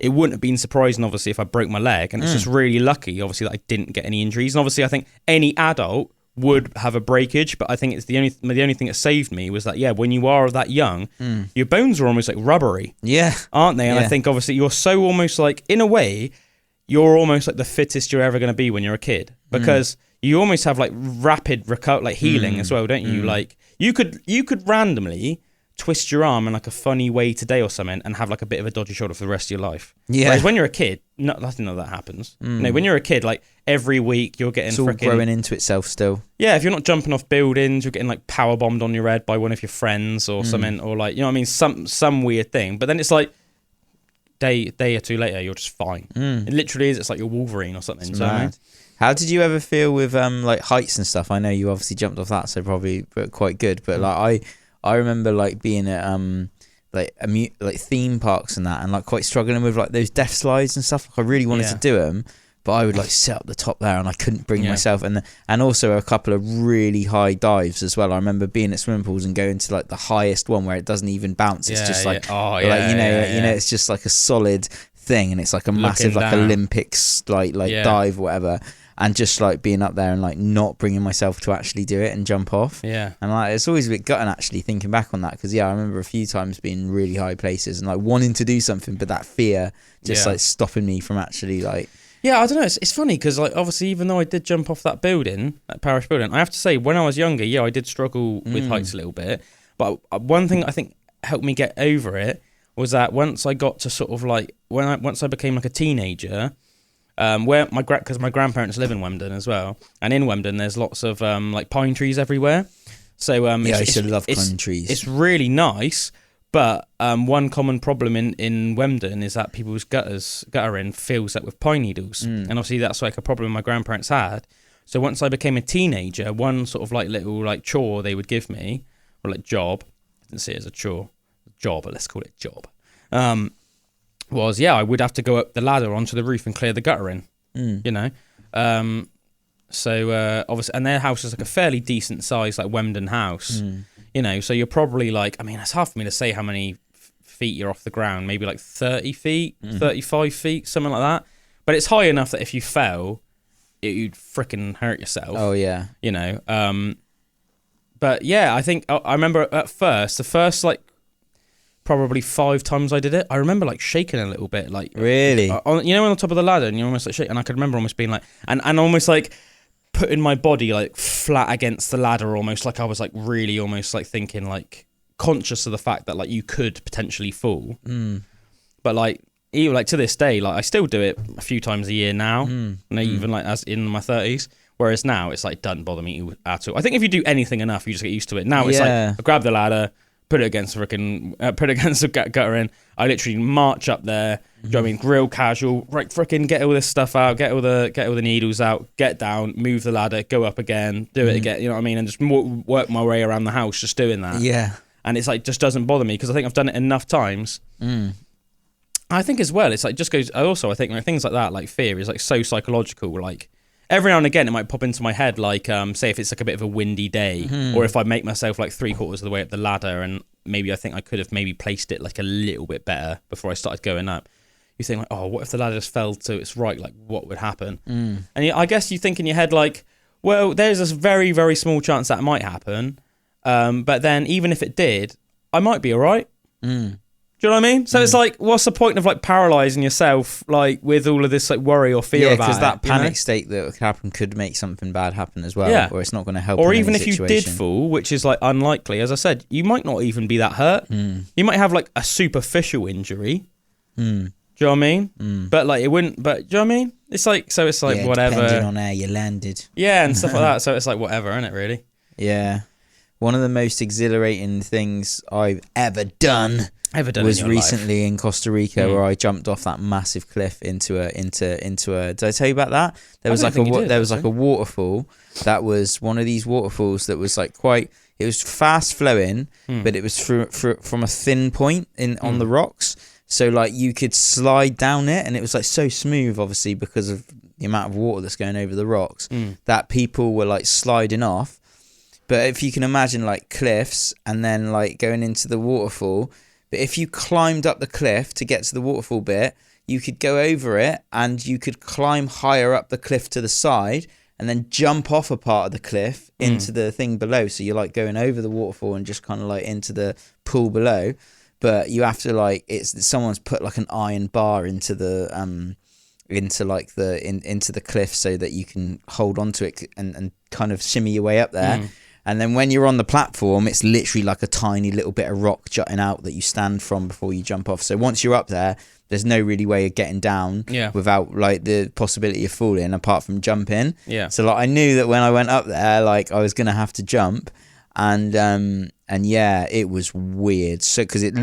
It wouldn't have been surprising, obviously, if I broke my leg. And it's just really lucky, obviously, that I didn't get any injuries. And obviously, I think any adult would have a breakage. But I think it's the only thing that saved me was that, yeah, when you are that young, your bones are almost like rubbery. Yeah. Aren't they? And I think, obviously, you're so almost like, in a way, you're almost like the fittest you're ever going to be when you're a kid. Because you almost have like rapid healing as well, don't you? Like, you could randomly twist your arm in like a funny way today or something and have like a bit of a dodgy shoulder for the rest of your life. Yeah. Whereas when you're a kid, nothing of that happens. No, when you're a kid, like every week you're getting it's all growing into itself still. Yeah, if you're not jumping off buildings, you're getting like power bombed on your head by one of your friends or something, or like, you know what I mean, some weird thing. But then it's like day or two later, you're just fine. It literally is. It's like you're Wolverine or something. So I mean? How did you ever feel with like heights and stuff? I know you obviously jumped off that, so probably quite good. But like I remember like being at like theme parks and that, and like quite struggling with like those death slides and stuff. Like I really wanted to do them, but I would like sit up the top there and I couldn't bring myself. And also a couple of really high dives as well. I remember being at swimming pools and going to like the highest one where it doesn't even bounce. It's just like it's just like a solid thing, and it's like a massive like Olympics like dive or whatever. And just like being up there and like not bringing myself to actually do it and jump off. Yeah. And like it's always a bit gutting actually thinking back on that, because I remember a few times being in really high places and like wanting to do something, but that fear just like stopping me from actually like. Yeah, I don't know. It's funny because like obviously even though I did jump off that building, that parish building, I have to say when I was younger, I did struggle with heights a little bit. But one thing I think helped me get over it was that once I got to sort of like once I became like a teenager. Where because my grandparents live in Wemden as well, and in Wemden there's lots of like pine trees everywhere. So I used to love pine trees. It's really nice, But one common problem in Wemden is that people's guttering fills up with pine needles. And obviously that's like a problem my grandparents had. So once I became a teenager, one sort of like little like chore they would give me, or like job, I didn't see it as a chore, job, but let's call it job, was, I would have to go up the ladder onto the roof and clear the guttering, you know. So obviously, and their house is like a fairly decent size, like Wemden house, you know, so you're probably like, I mean, it's hard for me to say how many feet you're off the ground, maybe like 30 feet, 35 feet, something like that. But it's high enough that if you fell, you'd freaking hurt yourself. Oh, yeah. You know, but yeah, I think I remember at first, the first like probably 5 times I did it, I remember like shaking a little bit, like really, you know, on the top of the ladder, and you're almost like shaking. And I could remember almost being like, and almost like putting my body like flat against the ladder, almost like I was like really almost like thinking like conscious of the fact that like you could potentially fall. But like even like to this day, like I still do it a few times a year now, even like as in my 30s. Whereas now it's like doesn't bother me at all. I think if you do anything enough, you just get used to it. Now it's like I grab the ladder, put it against the guttering. I literally march up there. Do you know what I mean? Real casual, right? Freaking get all this stuff out, get all the needles out, get down, move the ladder, go up again, do it again. You know what I mean? And just work my way around the house, just doing that. Yeah. And it's like just doesn't bother me because I think I've done it enough times. I think as well, it's like just goes. Also, I think like things like that, like fear, is like so psychological. Like every now and again, it might pop into my head, like say if it's like a bit of a windy day, or if I make myself like 3/4 of the way up the ladder, and maybe I think I could have maybe placed it like a little bit better before I started going up. You think like, oh, what if the ladder just fell to its right? Like, what would happen? And I guess you think in your head like, well, there's this very, very small chance that might happen. But then even if it did, I might be all right. Do you know what I mean? So it's like, what's the point of like paralyzing yourself like with all of this like worry or fear about it? Yeah, because that panic state that would happen could make something bad happen as well. Yeah. Or it's not going to help. Or in even any if you did fall, which is like unlikely, as I said, you might not even be that hurt. You might have like a superficial injury. Do you know what I mean? But like it wouldn't. But do you know what I mean? It's like whatever. Depending on how you landed. Yeah, and stuff like that. So it's like whatever, isn't it? Really? Yeah. One of the most exhilarating things I've ever done was recently in Costa Rica, where I jumped off that massive cliff into a. Did I tell you about that? There was like a waterfall that was one of these waterfalls that was like quite. It was fast flowing, but it was from a thin point on the rocks. So like you could slide down it, and it was like so smooth, obviously because of the amount of water that's going over the rocks, that people were like sliding off. But if you can imagine like cliffs and then like going into the waterfall, but if you climbed up the cliff to get to the waterfall bit, you could go over it and you could climb higher up the cliff to the side and then jump off a part of the cliff into the thing below. So you're like going over the waterfall and just kind of like into the pool below. But you have to like someone's put like an iron bar into the into the cliff so that you can hold onto it and kind of shimmy your way up there. And then when you're on the platform, it's literally like a tiny little bit of rock jutting out that you stand from before you jump off. So once you're up there, there's no really way of getting down without like the possibility of falling apart from jumping. Yeah. So like I knew that when I went up there, like I was gonna have to jump. And yeah, it was weird. So because it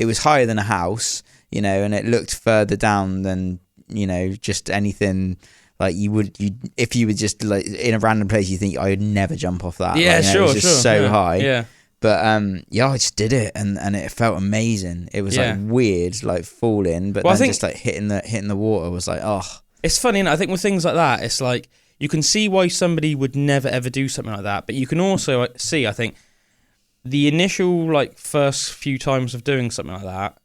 was higher than a house, you know, and it looked further down than, you know, just anything like if you were just like in a random place, you think I would never jump off that. Yeah, like, you know, it was just so high. Yeah. But I just did it, and it felt amazing. It was like weird, like falling, but then just like hitting the water was like, oh. It's funny, and I think with things like that, it's like. You can see why somebody would never ever do something like that, but you can also see, I think, the initial like first few times of doing something like that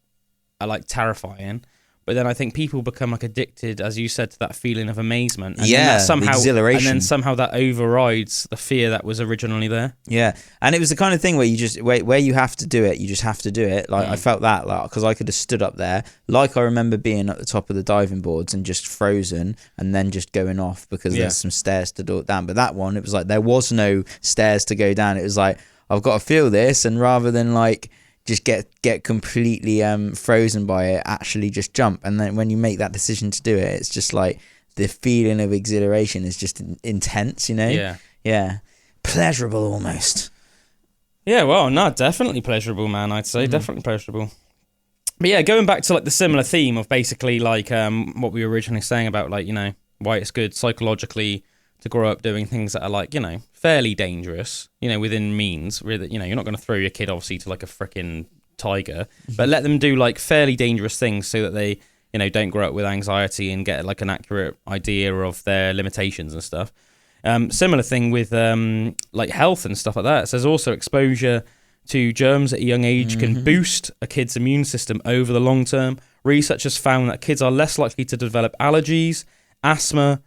are like terrifying, but then I think people become like addicted, as you said, to that feeling of amazement. And exhilaration. And then somehow that overrides the fear that was originally there. Yeah, and it was the kind of thing where you just where you have to do it, you just have to do it. Like I felt that like because I could have stood up there, like I remember being at the top of the diving boards and just frozen, and then just going off because there's some stairs to go down. But that one, it was like there was no stairs to go down. It was like I've got to feel this, and rather than like. Just get completely frozen by it, actually just jump. And then when you make that decision to do it, it's just like the feeling of exhilaration is just intense, you know? Yeah. Pleasurable almost. Yeah, well, no, definitely pleasurable, man. I'd say definitely pleasurable. But yeah, going back to like the similar theme of basically like what we were originally saying about like, you know, why it's good psychologically to grow up doing things that are like, you know, fairly dangerous, you know, within means. Really, you know, you're not going to throw your kid obviously to like a freaking tiger, but let them do like fairly dangerous things so that they, you know, don't grow up with anxiety and get like an accurate idea of their limitations and stuff. Similar thing with like health and stuff like that. It says also exposure to germs at a young age can boost a kid's immune system over the long term. Research has found that kids are less likely to develop allergies, asthma,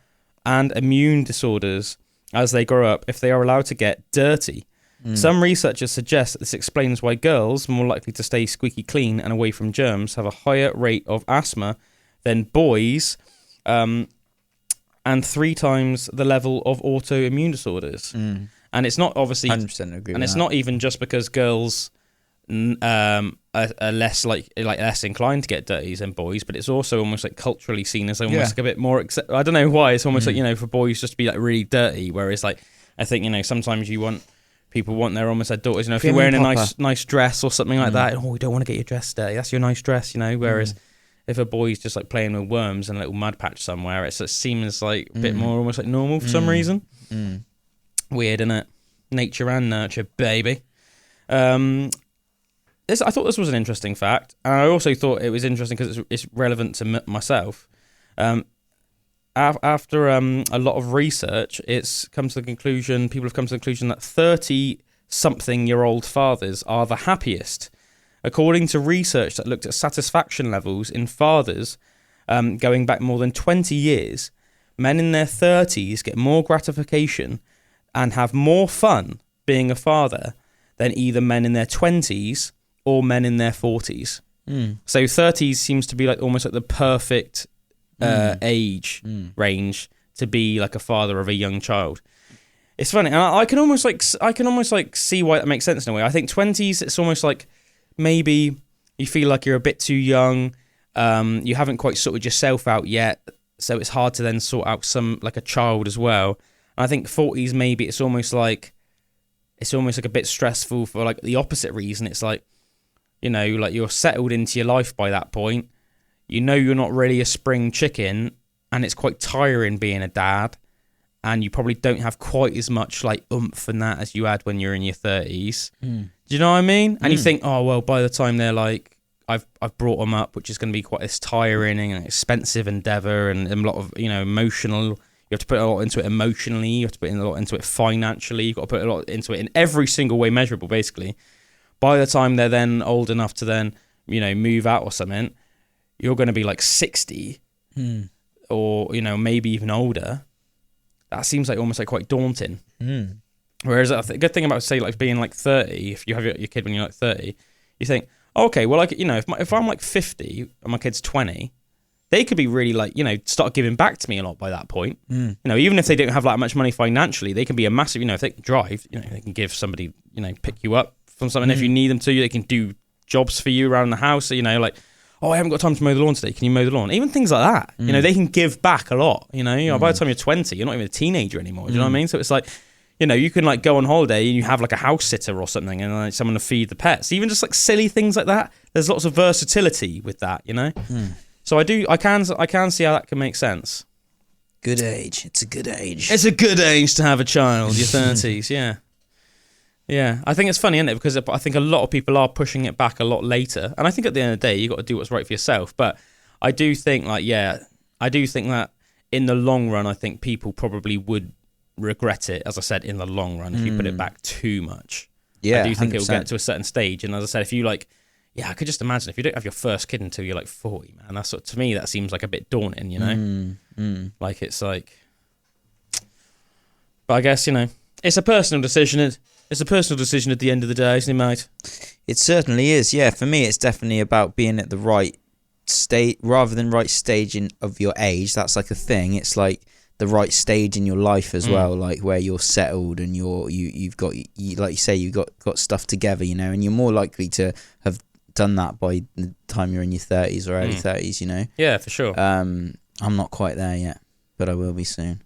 and immune disorders as they grow up if they are allowed to get dirty. Some researchers suggest that this explains why girls, more likely to stay squeaky clean and away from germs, have a higher rate of asthma than boys, and 3 times the level of autoimmune disorders. And it's not obviously 100% agree. And with it's that. not even just because girls are less less inclined to get dirty than boys, but it's also almost like culturally seen as almost like a bit more. I don't know why. It's almost like, you know, for boys just to be like really dirty, whereas like I think, you know, sometimes people want their almost their daughters. You know, if you're wearing a nice dress or something like that, oh, we don't want to get your dress dirty. That's your nice dress, you know. Whereas if a boy's just like playing with worms in a little mud patch somewhere, it seems like a bit more almost like normal for some reason. Weird, isn't it? Nature and nurture, baby. I thought this was an interesting fact, and I also thought it was interesting because it's relevant to myself. After a lot of research, people have come to the conclusion that 30-something-year-old fathers are the happiest. According to research that looked at satisfaction levels in fathers going back more than 20 years, men in their 30s get more gratification and have more fun being a father than either men in their 20s or men in their 40s. So 30s seems to be like almost like the perfect age range to be like a father of a young child. It's funny, and I can almost see why that makes sense in a way. I think 20s, it's almost like maybe you feel like you're a bit too young, you haven't quite sorted yourself out yet, so it's hard to then sort out a child as well. And I think 40s, maybe it's almost like a bit stressful for like the opposite reason. It's like, you know, like you're settled into your life by that point. You know you're not really a spring chicken, and it's quite tiring being a dad, and you probably don't have quite as much like oomph and that as you had when you're in your 30s. Do you know what I mean? And you think, oh well, by the time they're like, I've brought them up, which is going to be quite this tiring and expensive endeavor, and a lot of, you know, emotional. You have to put a lot into it emotionally. You have to put in a lot into it financially. You've got to put a lot into it in every single way measurable, basically. By the time they're then old enough to then, you know, move out or something, you're going to be like 60 or, you know, maybe even older. That seems like almost like quite daunting. Whereas the good thing about, say, like being like 30, if you have your kid when you're like 30, you think, okay, well, like, you know, if I'm like 50 and my kid's 20, they could be really like, you know, start giving back to me a lot by that point. You know, even if they don't have that much money financially, they can be a massive, you know, if they can drive, you know, they can give somebody, you know, pick you up from something if you need them to. They can do jobs for you around the house, you know, like, oh, I haven't got time to mow the lawn today. Can you mow the lawn? Even things like that. You know, they can give back a lot. You know, by the time you're 20, you're not even a teenager anymore. Do you know what I mean? So it's like, you know, you can like go on holiday and you have like a house sitter or something, and like someone to feed the pets. Even just like silly things like that. There's lots of versatility with that, you know. So I can see how that can make sense. Good age. It's a good age. It's a good age to have a child. Your 30s, yeah. Yeah, I think it's funny, isn't it? Because I think a lot of people are pushing it back a lot later. And I think at the end of the day, you got to do what's right for yourself. But I do think that in the long run, I think people probably would regret it, as I said, in the long run, if you put it back too much. Yeah, I do think 100%. It will get to a certain stage. And as I said, if you like, I could just imagine if you don't have your first kid until you're like 40, man, that's to me, that seems like a bit daunting, you know? Like, it's like, but I guess, you know, it's a personal decision. It's a personal decision at the end of the day, isn't it, mate? It certainly is, yeah. For me, it's definitely about being at the right state, rather than right stage of your age. That's like a thing. It's like the right stage in your life as well, like where you're settled and you've got, like you say, you've got stuff together, you know, and you're more likely to have done that by the time you're in your 30s or early 30s, you know? Yeah, for sure. I'm not quite there yet, but I will be soon.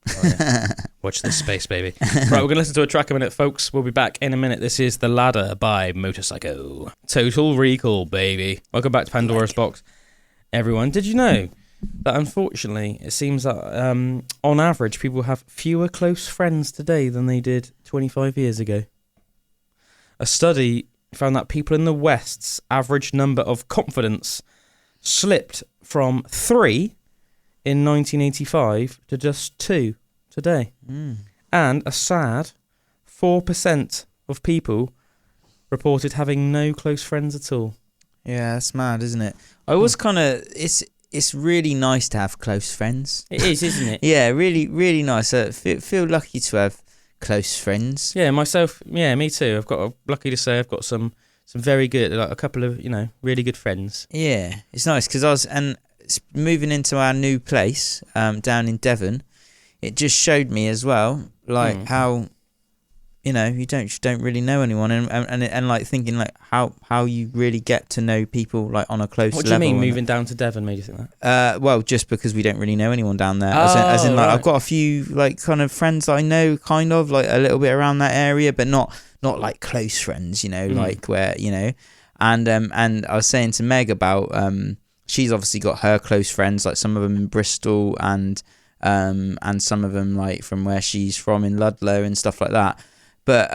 Oh, yeah. Watch this space, baby. Right, we're going to listen to a track a minute, folks. We'll be back in a minute. This is The Ladder by Motorcycle. Total Recall, baby. Welcome back to Pandora's Box, everyone. Did you know that, unfortunately, it seems that, on average, people have fewer close friends today than they did 25 years ago? A study found that people in the West's average number of confidants slipped from 3 in 1985 to just 2 today. And a sad 4% of people reported having no close friends at all. Yeah, that's mad, isn't it? I was kind of... It's really nice to have close friends. It is, isn't it? Yeah, really, really nice. I feel lucky to have close friends. Yeah, myself. Yeah, me too. Lucky to say I've got some very good, like a couple of, really good friends. Yeah, it's nice because moving into our new place down in Devon. It just showed me as well, like how, you don't really know anyone, and like thinking like how you really get to know people like on a close level. What do you mean moving down to Devon made you think that? Well, just because we don't really know anyone down there. As in like, I've got a few like kind of friends that I know, kind of like a little bit around that area, but not like close friends, like where and I was saying to Meg about she's obviously got her close friends, like some of them in Bristol and some of them like from where she's from in Ludlow and stuff like that. But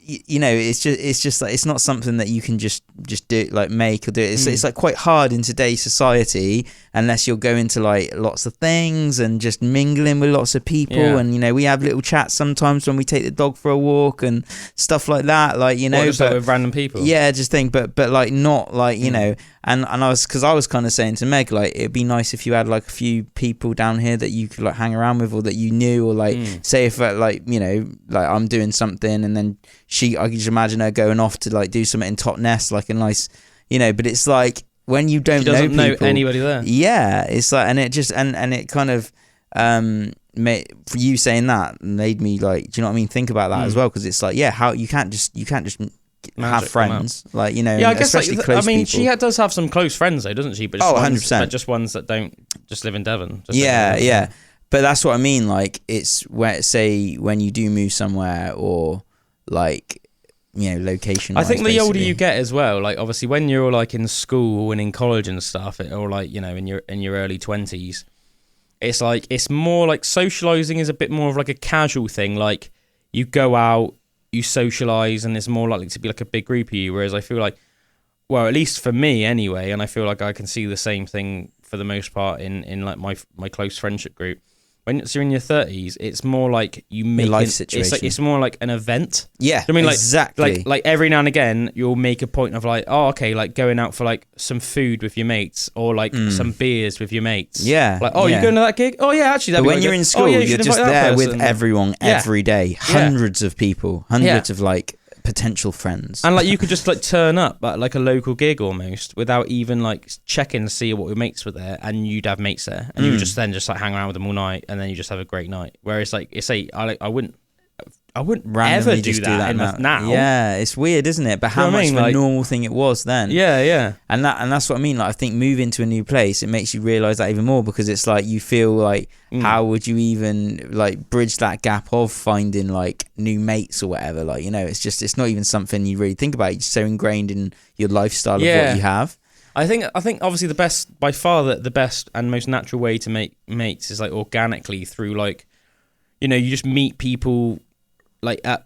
it's just like it's not something that you can just do, like make or do. It's like quite hard in today's society unless you're going to like lots of things and just mingling with lots of people. Yeah. And we have little chats sometimes when we take the dog for a walk and stuff like that. Like just like with random people. Yeah, just think, but like not like And I was kind of saying to Meg, like, it'd be nice if you had like a few people down here that you could like hang around with, or that you knew, or like say if like like I'm doing something and then I could just imagine her going off to like do something in Totnes, like a nice, but it's like when you don't know anybody there. Yeah, it's like, and it just and it kind of for you saying that made me like, do you know what I mean? Think about that as well, because it's like, how you can't just have friends, like I guess especially close people. She does have some close friends though, doesn't she? But 100%. But just ones that don't just live in Devon. Yeah. But that's what I mean. Like, it's where, say, when you do move somewhere, or like location. I think the older you get as well, like obviously when you're like in school and in college and stuff, or like in your early 20s, it's like it's more like socializing is a bit more of like a casual thing. Like you go out, you socialize, and it's more likely to be like a big group of you. Whereas I feel like, well, at least for me anyway, and I feel like I can see the same thing for the most part in like my close friendship group. When you're in your 30s, it's more like you make life situation. It's more like an event. Yeah, I mean, like, exactly. Like every now and again, you'll make a point of like, oh, okay, like going out for like some food with your mates, or like some beers with your mates. Yeah, like, oh, you're going to that gig? Oh yeah, actually. But when you're in school, you're just there with everyone every day, hundreds of people, hundreds of like potential friends, and like you could just like turn up at like a local gig almost without even like checking to see what your mates were there, and you'd have mates there, and you would just like hang around with them all night, and then you just have a great night. Whereas like I wouldn't ever do that now. Yeah, it's weird, isn't it? But how much of a normal thing it was then. Yeah. And that's what I mean. Like, I think moving to a new place, it makes you realise that even more, because it's like you feel like how would you even like bridge that gap of finding like new mates or whatever? Like, it's not even something you really think about. It's so ingrained in your lifestyle of what you have. I think obviously by far the best and most natural way to make mates is like organically through like, you just meet people like at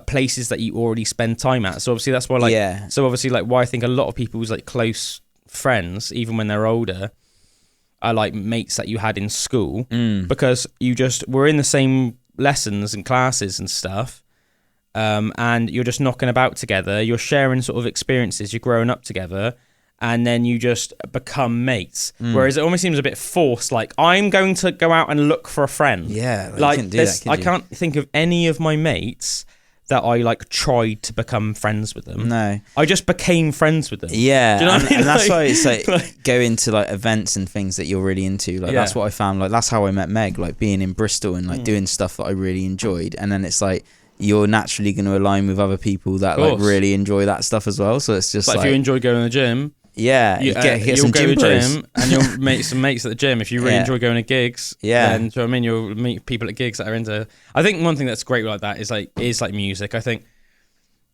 places that you already spend time at. So obviously that's why why I think a lot of people's like close friends, even when they're older, are like mates that you had in school, because you just were in the same lessons and classes and stuff, and you're just knocking about together, you're sharing sort of experiences, you're growing up together, and then you just become mates. Whereas it almost seems a bit forced, like I'm going to go out and look for a friend. Yeah, like you couldn't do that, could you? I can't think of any of my mates that I like tried to become friends with them. No, I just became friends with them. Yeah, do you know what I mean? And that's why it's like go into like events and things that you're really into. Like that's what I found. Like that's how I met Meg. Like being in Bristol and like doing stuff that I really enjoyed, and then it's like you're naturally going to align with other people that like really enjoy that stuff as well. So it's just like if you enjoy going to the gym. Yeah, get you'll some go to gym the bros. gym and you'll make some mates at the gym. If you really enjoy going to gigs, then, do you know what I mean? You'll meet people at gigs that are into. I think one thing that's great like that is like music. I think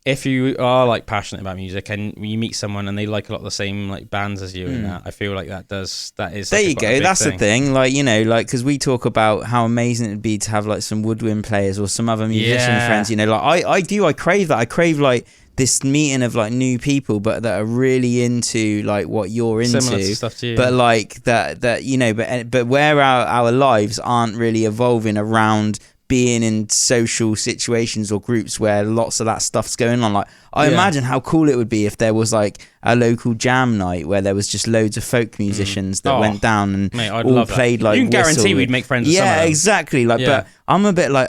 if you are like passionate about music and you meet someone and they like a lot of the same like bands as you and that, I feel like that is. There you go. That's the thing. Like, you know, like, because we talk about how amazing it'd be to have like some woodwind players or some other musician friends. You know, like I crave that. I crave like this meeting of like new people, but that are really into like what you're into. Similar to stuff to you. But like that you know, but where our lives aren't really evolving around being in social situations or groups where lots of that stuff's going on. Like, I imagine how cool it would be if there was like a local jam night where there was just loads of folk musicians that went down and all played like. You can guarantee we'd make friends. With some of them. Exactly. Like, but I'm a bit like,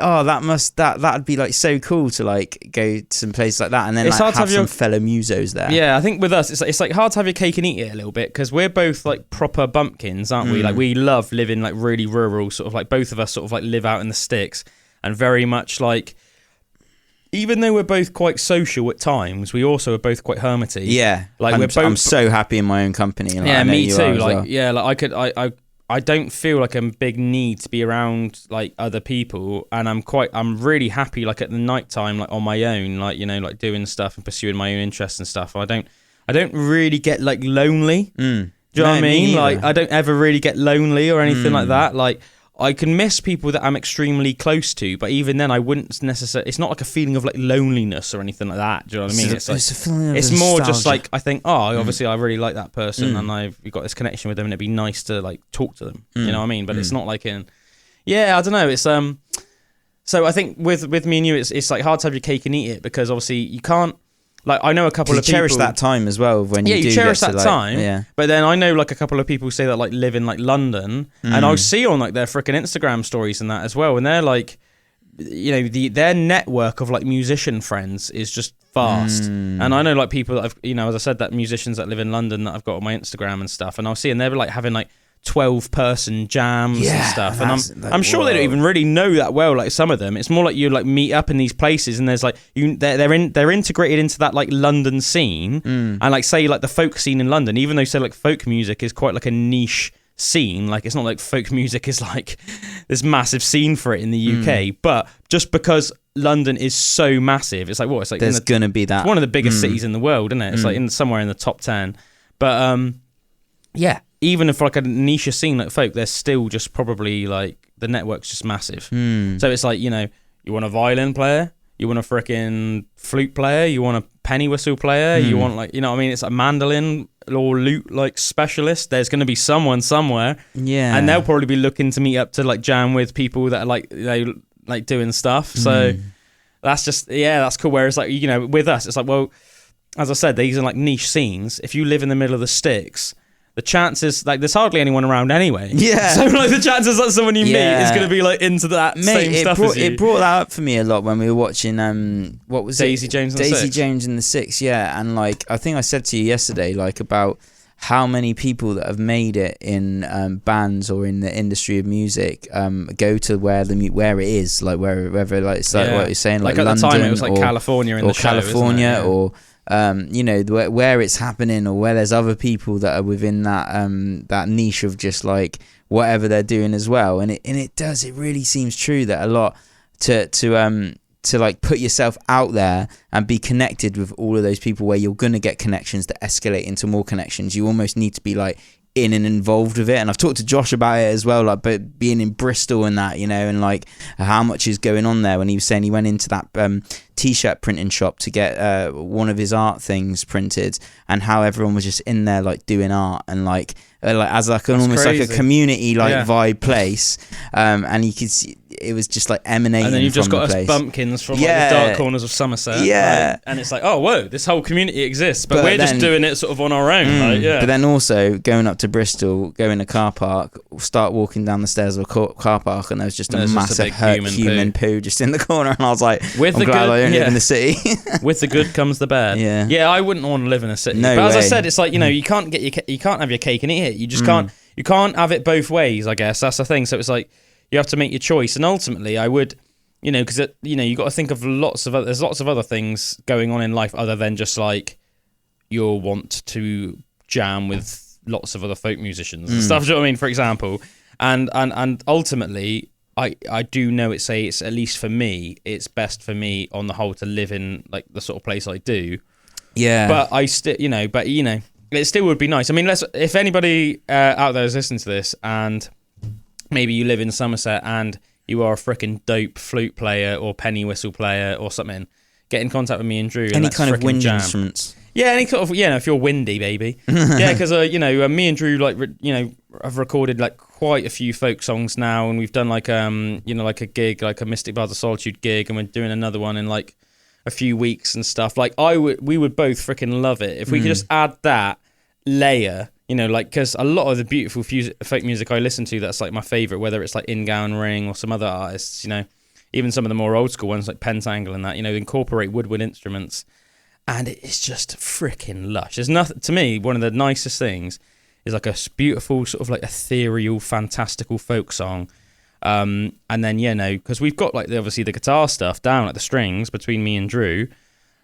that'd be like so cool to like go to some place like that and then it's like have some fellow musos there. Yeah, I think with us it's like hard to have your cake and eat it a little bit because we're both like proper bumpkins, aren't we? Like we love living like really rural, sort of like both of us sort of like live out in the sticks and very much like. Even though we're both quite social at times, we also are both quite hermity. Yeah, like I'm so happy in my own company. Like, yeah, me too. Like, like I don't feel like a big need to be around like other people, and I'm really happy like at the night time, like on my own, like, you know, like doing stuff and pursuing my own interests and stuff. I don't really get like lonely. Do you know what I mean? Like I don't ever really get lonely or anything like that. Like. I can miss people that I'm extremely close to, but even then I wouldn't necessarily. It's not like a feeling of like loneliness or anything like that. Do you know what I mean? It's a feeling of it's nostalgia. more just like I think, obviously I really like that person and I've got this connection with them, and it'd be nice to like talk to them. You know what I mean? But it's not like I don't know. It's So I think with me and you, it's like hard to have your cake and eat it because obviously you can't. Like I know a couple of people cherish that time as well when you do cherish get that to, time. Yeah. But then I know like a couple of people say that like live in like London, and I see on like their freaking Instagram stories and that as well, and they're like, you know, their network of like musician friends is just vast. And I know like people that I've, you know, as I said, that musicians that live in London that I've got on my Instagram and stuff, and I'll see, and they're like having like 12-person jams and stuff, and I'm sure they don't even really know that well. Like some of them, it's more like you like meet up in these places, and there's like they're integrated into that like London scene, and like say like the folk scene in London, even though say like folk music is quite like a niche scene, like it's not like folk music is like this massive scene for it in the UK, but just because London is so massive, it's like it's like there's gonna be that. It's one of the biggest cities in the world, isn't it? It's like somewhere in the top 10, but yeah. Even if like a niche scene like folk, there's still just probably like the network's just massive. So it's like, you know, you want a violin player, you want a freaking flute player, you want a penny whistle player, you want like, you know what I mean? It's a mandolin or lute like specialist. There's going to be someone somewhere. Yeah. And they'll probably be looking to meet up to like jam with people that are like, they like doing stuff. So that's just, that's cool. Whereas like, you know, with us, it's like, well, as I said, these are like niche scenes. If you live in the middle of the sticks, the chances, like, there's hardly anyone around anyway. Yeah. So, like, the chances that someone you meet is going to be, like, into that same stuff as you. It brought that up for me a lot when we were watching, what was Daisy it? Jones and the Six. Daisy Jones and the Six, yeah. And, like, I think I said to you yesterday, like, about how many people that have made it in bands or in the industry of music go to where it is, like, wherever, like, it's like what you're saying, like, at London. The time, it was, like, California in the show, California, isn't it? or... you know, where it's happening, or where there's other people that are within that that niche of just like whatever they're doing as well, and it really seems true that a lot to like put yourself out there and be connected with all of those people where you're gonna get connections that escalate into more connections. You almost need to be like in and involved with it, and I've talked to Josh about it as well, like, but being in Bristol and that, you know, and like how much is going on there. When he was saying he went into that t-shirt printing shop to get one of his art things printed, and how everyone was just in there like doing art and like as like an almost crazy. Like a community like vibe place, and you could see it was just like emanating. And then you've just got us bumpkins from like the dark corners of Somerset, like, and it's like, oh whoa, this whole community exists, but we're just doing it sort of on our own. But then also going up to Bristol, go in a car park, start walking down the stairs of a car park, and there's just a massive human poo just in the corner, and I was like, I'm glad I don't live in the city. With the good comes the bad. Yeah, I wouldn't want to live in a city. But as I said, it's like, you know, you can't have your cake and eat it. You just can't have it both ways, I guess. That's the thing. So it's like you have to make your choice. And ultimately, I would, you know, because you know, you got to think of there's lots of other things going on in life other than just like your want to jam with lots of other folk musicians and stuff. Do you know what I mean? For example, and ultimately, I do know it's at least for me, it's best for me on the whole to live in like the sort of place I do. Yeah. But I still, it still would be nice. I mean, if anybody out there is listening to this and maybe you live in Somerset and you are a freaking dope flute player or penny whistle player or something, get in contact with me and Drew. Any kind of wind instruments. Yeah, any sort of, if you're windy, baby. Yeah, because, me and Drew, have recorded, like, quite a few folk songs now, and we've done, like, like a gig, like a Mystic Bards of Solitude gig, and we're doing another one in, like, a few weeks and stuff. Like, we would both freaking love it. If we could just add that layer, because a lot of the beautiful folk music I listen to, that's, like, my favourite, whether it's, like, In-Gown Ring or some other artists, even some of the more old school ones, like Pentangle and that, incorporate woodwind instruments. And it's just freaking lush. There's nothing, to me, one of the nicest things is like a beautiful sort of like ethereal, fantastical folk song. And then, because we've got like obviously the guitar stuff down, like the strings between me and Drew,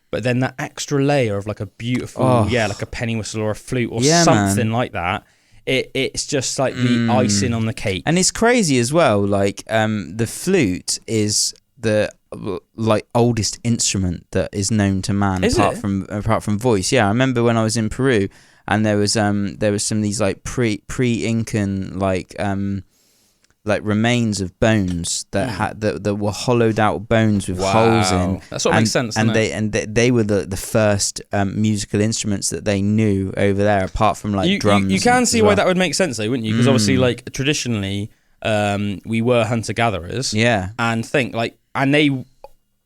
but then that extra layer of like a beautiful, like a penny whistle or a flute or something like that. It's just like the icing on the cake. And it's crazy as well. Like the flute is the like oldest instrument that is known to man apart from voice. Yeah, I remember when I was in Peru and there was some of these like pre-Incan like remains of bones that were hollowed out bones with holes in. That sort of makes sense. And they were the first musical instruments that they knew over there, apart from like drums. You can see why that would make sense though, wouldn't you? Because obviously, like traditionally, we were hunter gatherers. Yeah, and they,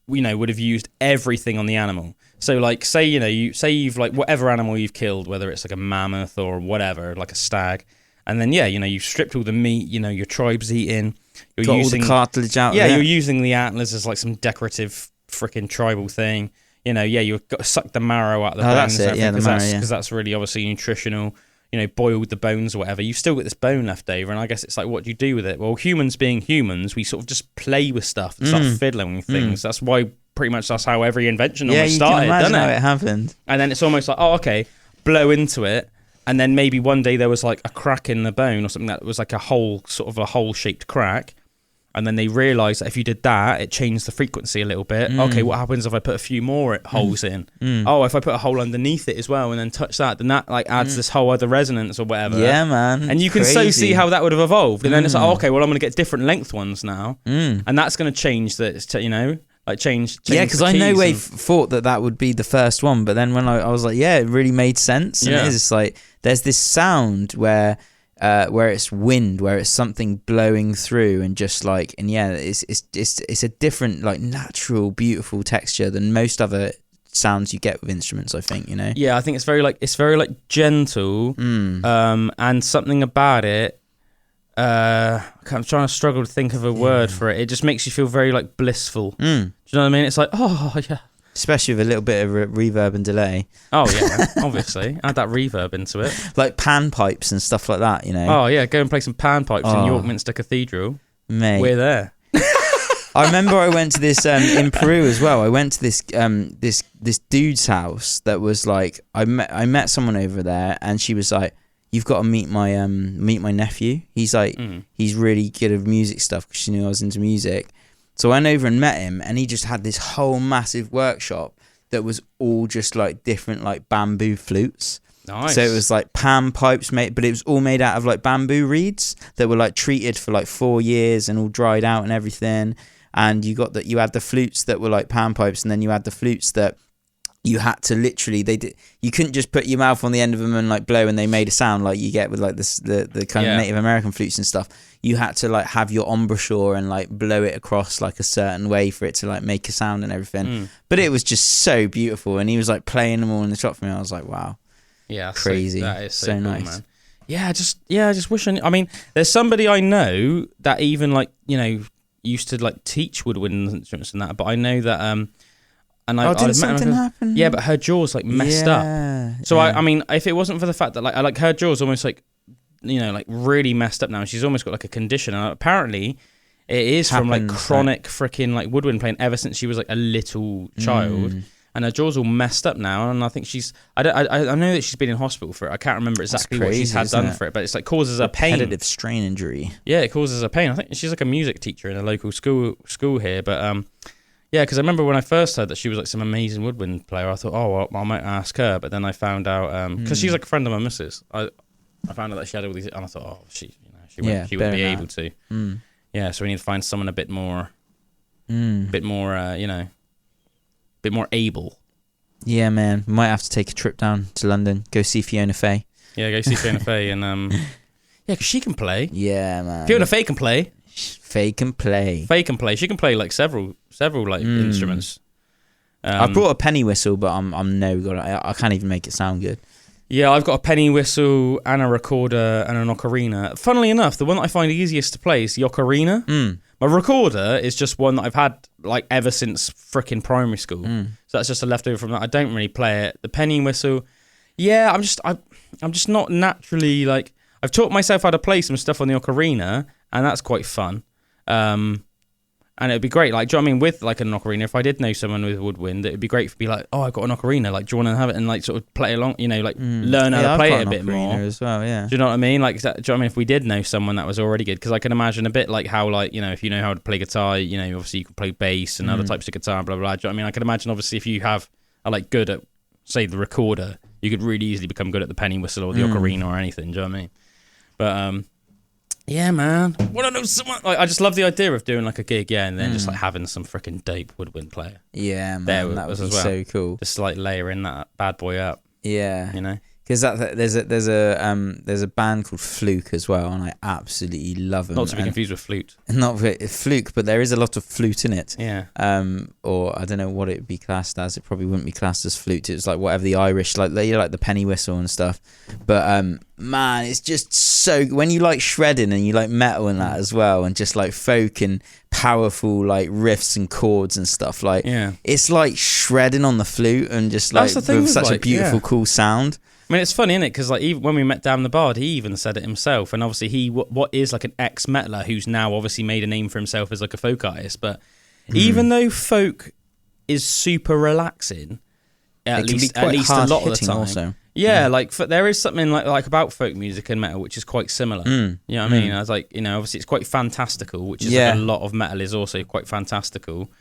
would have used everything on the animal. So like, say you've like whatever animal you've killed, whether it's like a mammoth or whatever, like a stag. And then, you've stripped all the meat, your tribe's eating. You're got using all the cartilage out Yeah, there. You're using the antlers as like some decorative freaking tribal thing. You've got to suck the marrow out of the bones. That's it, the marrow, because that's really obviously nutritional. Boiled the bones or whatever. You've still got this bone left over, and I guess it's like, what do you do with it? Well, humans being humans, we sort of just play with stuff and start fiddling with things. That's why pretty much that's how every invention almost started, doesn't it? How it happened. And then it's almost like, blow into it. And then maybe one day there was like a crack in the bone or something that was like a hole-shaped crack. And then they realised that if you did that, it changed the frequency a little bit. Okay, what happens if I put a few more holes in? Oh, if I put a hole underneath it as well and then touch that, then that like adds this whole other resonance or whatever. Yeah, man. And you can so see how that would have evolved. And then it's like, okay, well, I'm going to get different length ones now. And that's going to change change. Yeah, because I know we thought that would be the first one, but then when I was like, it really made sense. And it is just like, there's this sound where it's wind, where it's something blowing through, and just like, it's a different, like, natural, beautiful texture than most other sounds you get with instruments, I think, Yeah, I think it's very gentle, and something about it. I'm trying to struggle to think of a word for it. It just makes you feel very like blissful. Do you know what I mean? It's like, especially with a little bit of reverb and delay. Oh yeah, obviously add that reverb into it, like pan pipes and stuff like that. Oh yeah, go and play some pan pipes in York Minster Cathedral. Mate, we're there. I remember I went to this in Peru as well. I went to this this dude's house that was like, I met someone over there, and she was like, "You've got to meet my nephew. He's like he's really good at music stuff," because she knew I was into music. So I went over and met him, and he just had this whole massive workshop that was all just like different like bamboo flutes. Nice. So it was like pan pipes, but it was all made out of like bamboo reeds that were like treated for like 4 years and all dried out and everything. And you had the flutes that were like pan pipes, and then you had the flutes that you had to literally, you couldn't just put your mouth on the end of them and like blow and they made a sound like you get with like the kind of Native American flutes and stuff. You had to like have your embouchure and like blow it across like a certain way for it to like make a sound and everything. But it was just so beautiful, and he was like playing them all in the shop for me. I was like, wow, crazy. That is so cool, nice, man. I just wish I mean, there's somebody I know that even like used to like teach woodwind instruments and that, but I know that did something happen? Yeah, but her jaw's like messed up. So I mean, if it wasn't for the fact that like her jaw's almost like, like really messed up now, she's almost got like a condition. And apparently, it is from like chronic freaking like woodwind playing ever since she was like a little child. and her jaw's all messed up now, and I think I know that she's been in hospital for it. I can't remember exactly what she's had done for it, but it's like causes her pain. Repetitive strain injury. Yeah, it causes her pain. I think she's like a music teacher in a local school here, but yeah, because I remember when I first heard that she was like some amazing woodwind player, I thought, oh, well, I might ask her, but then I found out because she's like a friend of my missus. I found out that she had all these, and I thought, oh, she wouldn't be able to. Yeah, so we need to find someone a bit more, bit more able. Yeah, man. We might have to take a trip down to London, go see Fiona Fay. Yeah, go see Fiona Fay, and yeah, because she can play. Yeah, man. Fiona Fay can play. Fay can play. Fay can play. She can play like several like instruments. I brought a penny whistle, but I'm no good. I can't even make it sound good. Yeah, I've got a penny whistle and a recorder and an ocarina. Funnily enough, the one that I find easiest to play is the ocarina. My recorder is just one that I've had like ever since frickin' primary school. So that's just a leftover from that. I don't really play it. The penny whistle, yeah, I'm just not naturally like. I've taught myself how to play some stuff on the ocarina, and that's quite fun. And it'd be great, like, do you know what I mean? With like an ocarina, if I did know someone with woodwind, it'd be great to be like, oh, I've got an ocarina, like, do you want to have it and like sort of play along, you know, like learn how to play it a bit more as well. Yeah. Do you know what I mean? Like, do you know what I mean? If we did know someone that was already good, because I can imagine a bit like how, like, you know, if you know how to play guitar, you know, obviously you can play bass and other types of guitar, blah, blah, blah. Do you know what I mean? I can imagine obviously if you are like good at, say, the recorder, you could really easily become good at the penny whistle or the ocarina or anything. Do you know what I mean? But yeah, man. What I know someone like, I just love the idea of doing like a gig, yeah, and then just like having some freaking dope woodwind player. Yeah, man, that would be so cool. Just like layering that bad boy up. Yeah, you know, because there's a band called Fluke as well, and I absolutely love them. Not to be confused with flute. Not Fluke, but there is a lot of flute in it. Yeah. Or I don't know what it would be classed as. It probably wouldn't be classed as flute. It's like whatever the Irish like the penny whistle and stuff. But man, it's just so when you like shredding and you like metal and that as well, and just like folk and powerful like riffs and chords and stuff. Like, it's like shredding on the flute and just like with such a beautiful, cool sound. I mean, it's funny, isn't it? Because like even when we met Damn the Bard, he even said it himself. And obviously, he what is like an ex-metaler who's now obviously made a name for himself as like a folk artist. But even though folk is super relaxing, at least a lot of the time. Also. Yeah, like there is something like about folk music and metal which is quite similar. You know what I mean? I was like, you know, obviously it's quite fantastical, which is like a lot of metal is also quite fantastical.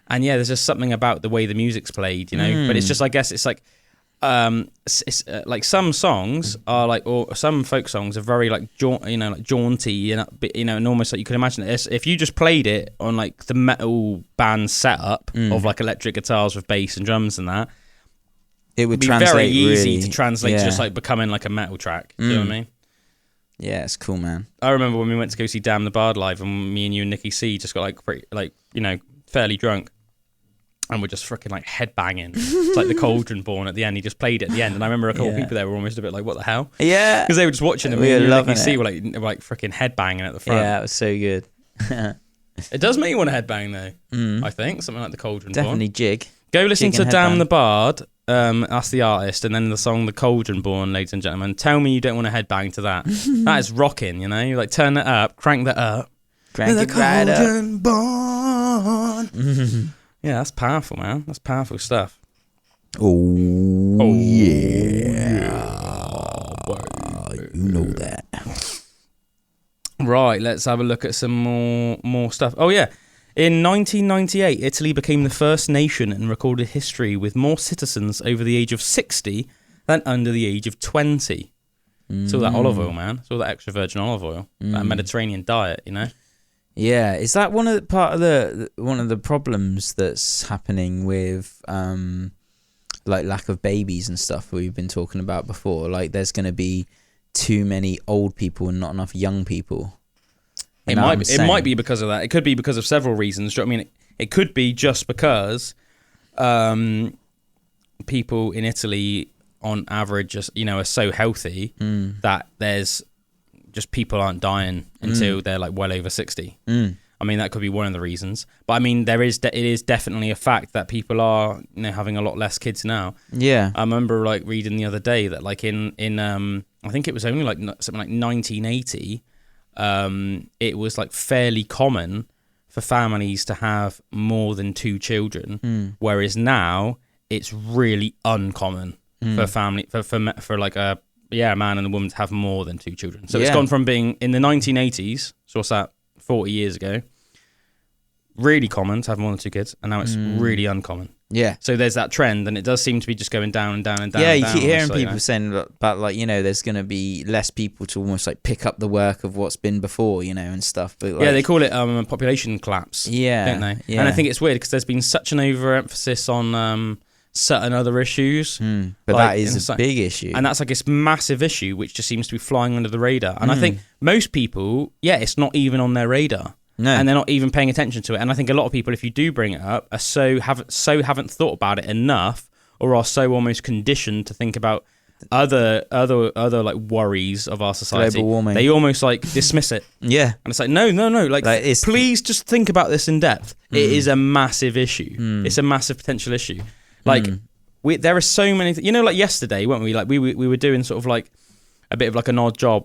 And yeah, there's just something about the way the music's played, you know. But it's just, I guess, it's like. Like some songs are like, or some folk songs are very like jaunty and and almost like you can imagine it if you just played it on like the metal band setup of like electric guitars with bass and drums and that, it would be translate very easy really, to translate to just like becoming like a metal track. Do you know what I mean? Yeah, it's cool, man. I remember when we went to go see Damn the Bard live, and me and you and Nikki C just got like pretty, like, you know, fairly drunk. And we're just freaking like headbanging. It's like the Cauldron Born at the end. He just played it at the end, and I remember a couple of people there were almost a bit like, "What the hell?" Yeah, because they were just watching it. We were loving it. See, were like freaking headbanging at the front. Yeah, it was so good. It does make you want to headbang though. I think something like the Cauldron Born. Definitely jig. Go listen to Damn the Bard. That's the artist, and then the song "The Cauldron Born," ladies and gentlemen. Tell me you don't want to headbang to that. That is rocking, you know. You like turn it up, crank that up, crank it right up. Born. Yeah, that's powerful, man. That's powerful stuff. Oh yeah. You know that. Right, let's have a look at some more stuff. Oh, yeah. In 1998, Italy became the first nation in recorded history with more citizens over the age of 60 than under the age of 20. It's all that olive oil, man. It's all that extra virgin olive oil. That Mediterranean diet, you know? Yeah, is that one of the problems that's happening with like lack of babies and stuff we've been talking about before? Like, there's going to be too many old people and not enough young people. It might be because of that. It could be because of several reasons. Do you know what I mean? It could be just because people in Italy, on average, just, you know, are so healthy that there's. Just people aren't dying until they're like well over 60. I mean, that could be one of the reasons. But I mean, it is definitely a fact that people are, you know, having a lot less kids now. Yeah. I remember like reading the other day that like in I think it was only like something like 1980, it was like fairly common for families to have more than 2 children, whereas now it's really uncommon for a family for like a man and a woman to have more than 2 children. So it's gone from being in the 1980s, so what's that, 40 years ago, really common to have more than 2 kids, and now it's really uncommon. Yeah. So there's that trend, and it does seem to be just going down and down and down. Yeah, and you down, keep hearing so, people saying about like, there's going to be less people to almost like pick up the work of what's been before, and stuff. But like, they call it a population collapse. Yeah, don't they? Yeah. And I think it's weird because there's been such an overemphasis on certain other issues. But like, that is a big issue, and that's like this massive issue which just seems to be flying under the radar. And I think most people, it's not even on their radar. No. And they're not even paying attention to it. And I think a lot of people, if you do bring it up, are haven't thought about it enough, or are so almost conditioned to think about other like worries of our society. Global warming. They almost like dismiss it. Yeah. And it's like, no. Like please just think about this in depth. It is a massive issue. It's a massive potential issue. Like there are so many, like yesterday, weren't we? Like we were doing sort of like a bit of like an odd job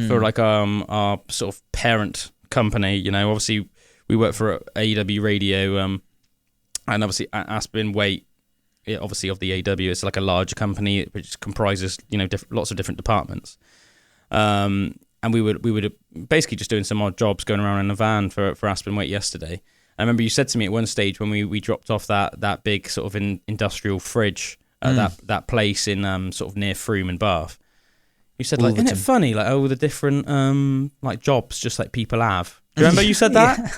for like our sort of parent company. Obviously we work for AEW Radio, and obviously Aspen Weight, obviously of the AEW, it's like a large company which comprises lots of different departments, and we were basically just doing some odd jobs going around in a van for Aspen Weight yesterday. I remember you said to me at one stage when we dropped off that big sort of industrial fridge at that place in sort of near Frome and Bath. You said, like, isn't it funny, like, the different, like, jobs just like people have? Do you remember you said that? Yeah.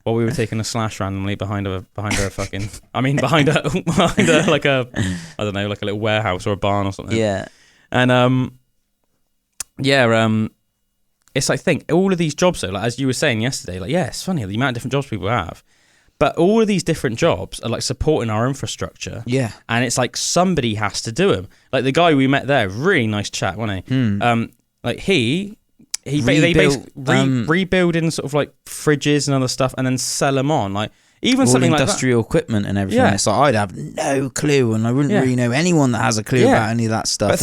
While we were taking a slash randomly behind a fucking, behind a like a, I don't know, like a little warehouse or a barn or something. Yeah. And, it's like, think, all of these jobs, though, like, as you were saying yesterday, like, it's funny, the amount of different jobs people have. But all of these different jobs are like supporting our infrastructure. Yeah. And it's like somebody has to do them. Like the guy we met there, really nice chat, wasn't he? Like they basically rebuilding sort of like fridges and other stuff and then sell them on. Like even all something like industrial equipment and everything. Yeah. It's like I'd have no clue, and I wouldn't really know anyone that has a clue about any of that stuff. But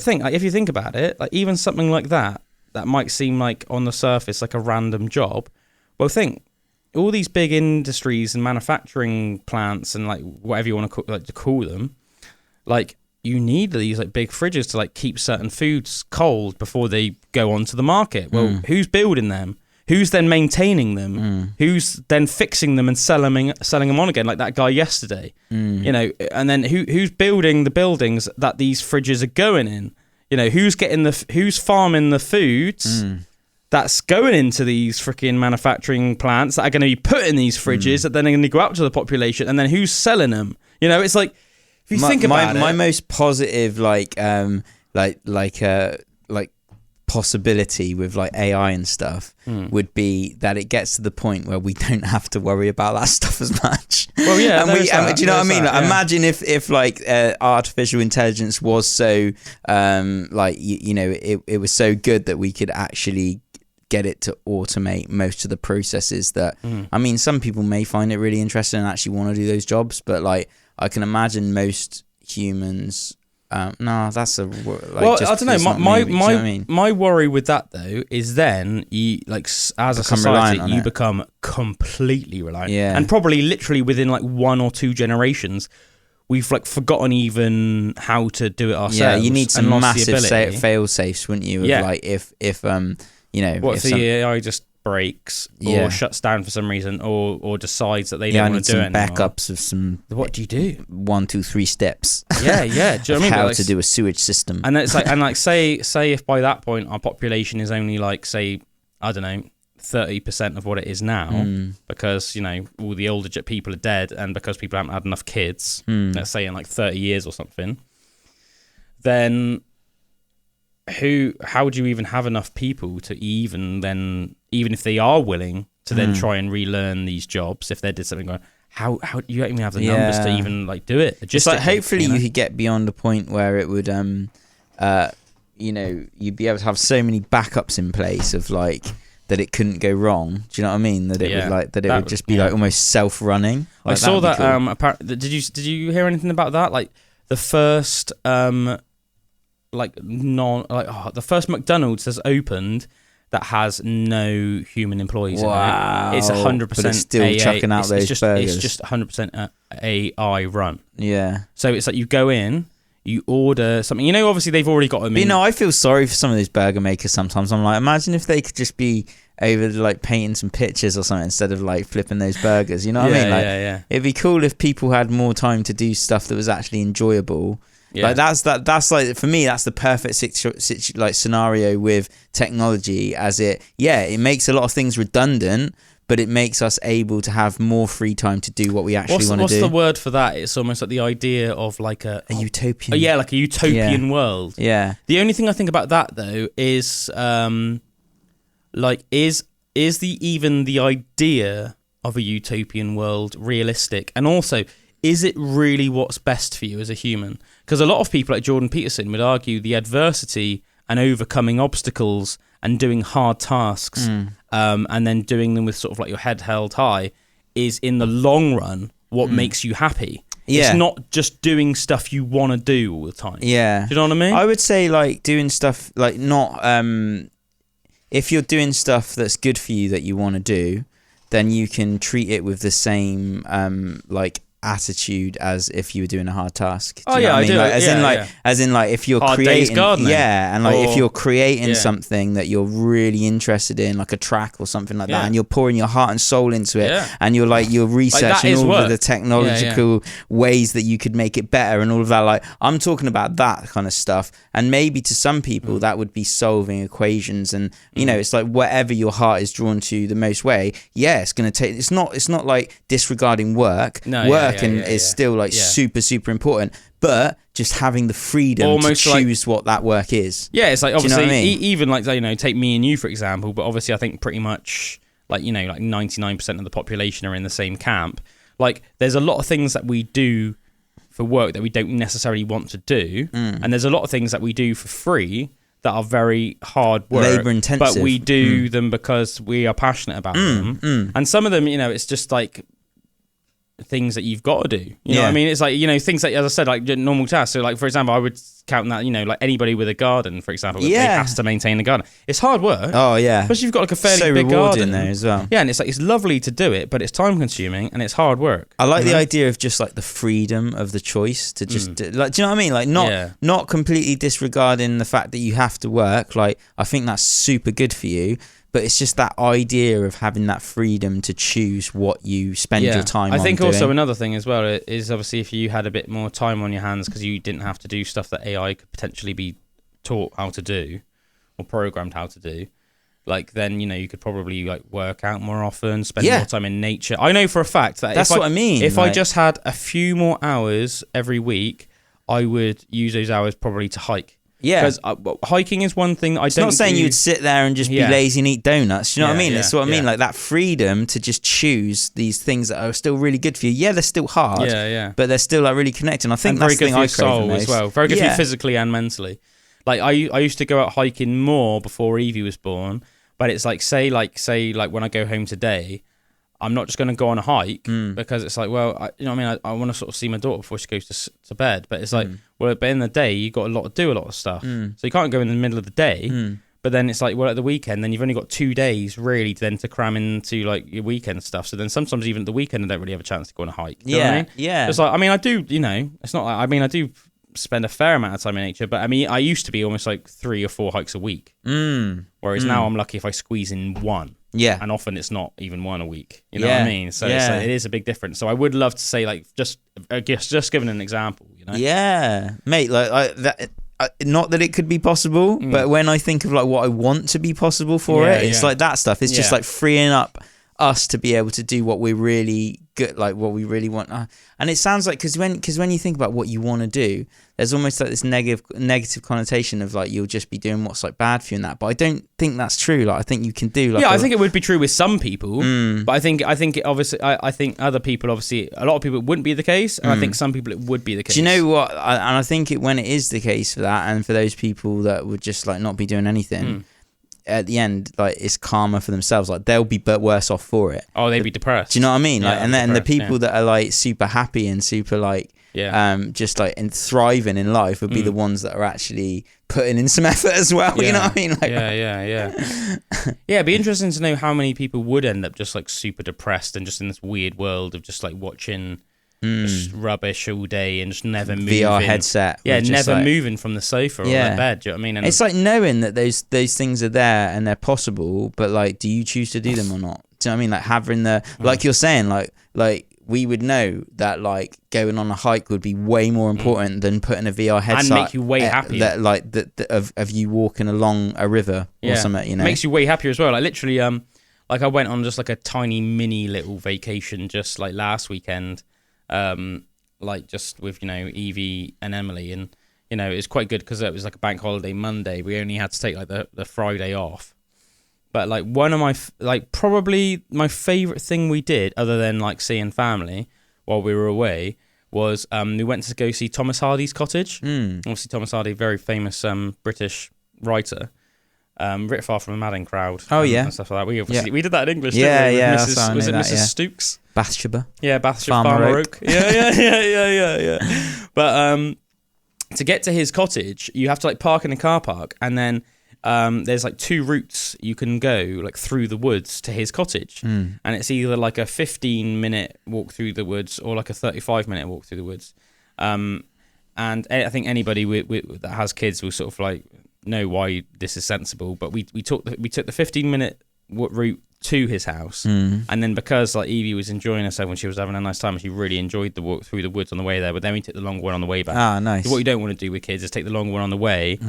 think if you think about it, like even something like that might seem like on the surface like a random job. Well, think. All these big industries and manufacturing plants and like whatever you want to call them, like you need these like big fridges to like keep certain foods cold before they go onto the market. Well, who's building them? Who's then maintaining them? Who's then fixing them and selling them on again? Like that guy yesterday, and then who's building the buildings that these fridges are going in? Who's farming the foods? That's going into these freaking manufacturing plants that are going to be put in these fridges that then are going to go out to the population, and then who's selling them? It's like if you think about it. My most positive possibility with like AI and stuff would be that it gets to the point where we don't have to worry about that stuff as much. Well, yeah, do you know what I mean? Like, imagine if like artificial intelligence was so it was so good that we could actually get it to automate most of the processes that some people may find it really interesting and actually want to do those jobs, but like I can imagine most humans that's a well, I don't know. My worry with that though is then you like as a society you become completely reliant, and probably literally within like 1 or 2 generations we've like forgotten even how to do it ourselves. Yeah, you need some massive fail safes, wouldn't you? Of like if what if the AI just breaks or shuts down for some reason or decides that they don't want to do it anymore? Backups of some. What do you do? 1, 2, 3 steps. Yeah. Do you know what I mean? How to do a sewage system. And it's like say if by that point our population is only like say I don't know 30% of what it is now because all the older people are dead and because people haven't had enough kids. Let's say in like 30 years or something. Then. How would you even have enough people to even if they are willing to then try and relearn these jobs if they did something going, how you don't even have the numbers to even like do it? Just like hopefully you could get beyond a point where it would you'd be able to have so many backups in place of like that it couldn't go wrong. Do you know what I mean? That it would like that it would just be like almost self-running. Like, I saw that. Cool. Did you hear anything about that? Like the first the first McDonald's has opened that has no human employees Wow. in it. It's 100% But it's still AA. chucking out those burgers. It's just 100% AI run. Yeah. So it's like you go in, you order something. You know, obviously they've already got them But, in. I feel sorry for some of those burger makers sometimes. I'm like, imagine if they could just be over like painting some pictures or something instead of like flipping those burgers. You know what I mean? Like, it'd be cool if people had more time to do stuff that was actually enjoyable. Yeah. Like that's like, for me, that's the perfect scenario with technology, as it makes a lot of things redundant, but it makes us able to have more free time to do what we actually want to do. What's the word for that? It's almost like the idea of like a utopian. Like a utopian world. Yeah. The only thing I think about that though is is the idea of a utopian world realistic? And also, is it really what's best for you as a human? Because a lot of people like Jordan Peterson would argue the adversity and overcoming obstacles and doing hard tasks and then doing them with sort of like your head held high is in the long run what makes you happy. Yeah. It's not just doing stuff you want to do all the time. Yeah. Do you know what I mean? I would say like doing stuff like not... if you're doing stuff that's good for you that you want to do, then you can treat it with the same like attitude as if you were doing a hard task. Do you know what I mean? Like, as in if you're hard creating, days gardening. and like if you're creating something that you're really interested in, like a track or something like that, and you're pouring your heart and soul into it, and you're researching all of the technological ways that you could make it better and all of that. Like, I'm talking about that kind of stuff, and maybe to some people that would be solving equations, and it's like whatever your heart is drawn to the most way. It's going to take. It's not like disregarding work. Is still like super important, but just having the freedom almost to choose what that work is. Yeah, it's like obviously you know what I mean? Even like take me and you for example, but obviously I think pretty much like 99% of the population are in the same camp. Like there's a lot of things that we do for work that we don't necessarily want to do, and there's a lot of things that we do for free that are very hard work, labor intensive, but we do them because we are passionate about them. And some of them, it's just like things that you've got to do. You know what I mean? It's like, things that, as I said, like normal tasks. So like, for example, I would count that, like anybody with a garden, for example, they have to maintain a garden. It's hard work. Oh yeah. Especially if you've got like a fairly big garden garden there as well. Yeah, and it's like, it's lovely to do it, but it's time consuming and it's hard work. I like the idea of just like the freedom of the choice to just like, do you know what I mean? Like not completely disregarding the fact that you have to work. Like, I think that's super good for you. But it's just that idea of having that freedom to choose what you spend your time on. I think doing. Also another thing as well is obviously if you had a bit more time on your hands because you didn't have to do stuff that AI could potentially be taught how to do or programmed how to do, like then you could probably like work out more often, spend more time in nature. I know for a fact that that's what I mean. If I just had a few more hours every week, I would use those hours probably to hike. Yeah, because hiking is one thing that I don't. It's not saying you'd sit there and just be lazy and eat donuts. You know what I mean? That's what I mean. Like that freedom to just choose these things that are still really good for you. Yeah, they're still hard. But they're still like really connecting. I think that's the thing I crave the most. As well. Very good for you physically and mentally. Like I used to go out hiking more before Evie was born. But it's like say when I go home today, I'm not just going to go on a hike because it's like, well, I want to sort of see my daughter before she goes to bed. But it's like, but in the day, you got to do a lot of stuff. So you can't go in the middle of the day. But then it's like, well, at the weekend, then you've only got 2 days really to cram into like your weekend stuff. So then sometimes even at the weekend, I don't really have a chance to go on a hike. You know what I mean? Yeah. It's like, I do, it's not like, I do spend a fair amount of time in nature, but I used to be almost like 3 or 4 hikes a week. Whereas now I'm lucky if I squeeze in one. Yeah. And often it's not even one a week. You know what I mean? So it's like, it is a big difference. So I would love to say like, just giving an example, Yeah. Mate, like that, not that it could be possible, but when I think of like what I want to be possible for it's like that stuff. It's just like freeing up us to be able to do what we're really good, like what we really want. And it sounds like, because when you think about what you want to do, there's almost like this negative connotation of like you'll just be doing what's like bad for you and that. But I don't think that's true. Like I think you can do like I think it would be true with some people, but I think obviously I think other people, obviously a lot of people it wouldn't be the case, and I think some people it would be the case. Do you know what? And I think when it is the case for that, and for those people that would just like not be doing anything. At the end, like it's karma for themselves. Like they'll be worse off for it. Oh, they'd be depressed. Do you know what I mean? Like, and then the people that are like super happy and super like just like and thriving in life would be the ones that are actually putting in some effort as well. You know what I mean? Like, yeah. It'd be interesting to know how many people would end up just like super depressed and just in this weird world of just like watching just rubbish all day and just never moving. VR headset. Yeah, never moving from the sofa or the bed. Do you know what I mean? And it's like knowing that those things are there and they're possible, but like, do you choose to do them or not? Do you know what I mean? Like having like you're saying, like we would know that like going on a hike would be way more important than putting a VR headset and make you way happier. Of you walking along a river or something. You know, makes you way happier as well. Like literally, like I went on just like a tiny mini little vacation just like last weekend. Like just with Evie and Emily, and it was quite good because it was like a bank holiday Monday. We only had to take like the Friday off, but like one of my probably my favorite thing we did other than like seeing family while we were away was we went to go see Thomas Hardy's cottage. Obviously Thomas Hardy, very famous British writer, writ Far from a Madding Crowd. And stuff like that. We did that in English. Yeah, didn't we? yeah. Was it Mrs. Stooks? Bathsheba. Yeah, Bathsheba Farmer Oak. Yeah. But to get to his cottage, you have to like park in a car park, and then there's like 2 routes you can go like through the woods to his cottage, and it's either like a 15-minute walk through the woods or like a 35-minute walk through the woods. And I think anybody that has kids will sort of like know why this is sensible. But we took the 15-minute route to his house, and then because like Evie was enjoying herself when she was having a nice time, she really enjoyed the walk through the woods on the way there. But then we took the long one on the way back. Nice. So what you don't want to do with kids is take the long one on the way.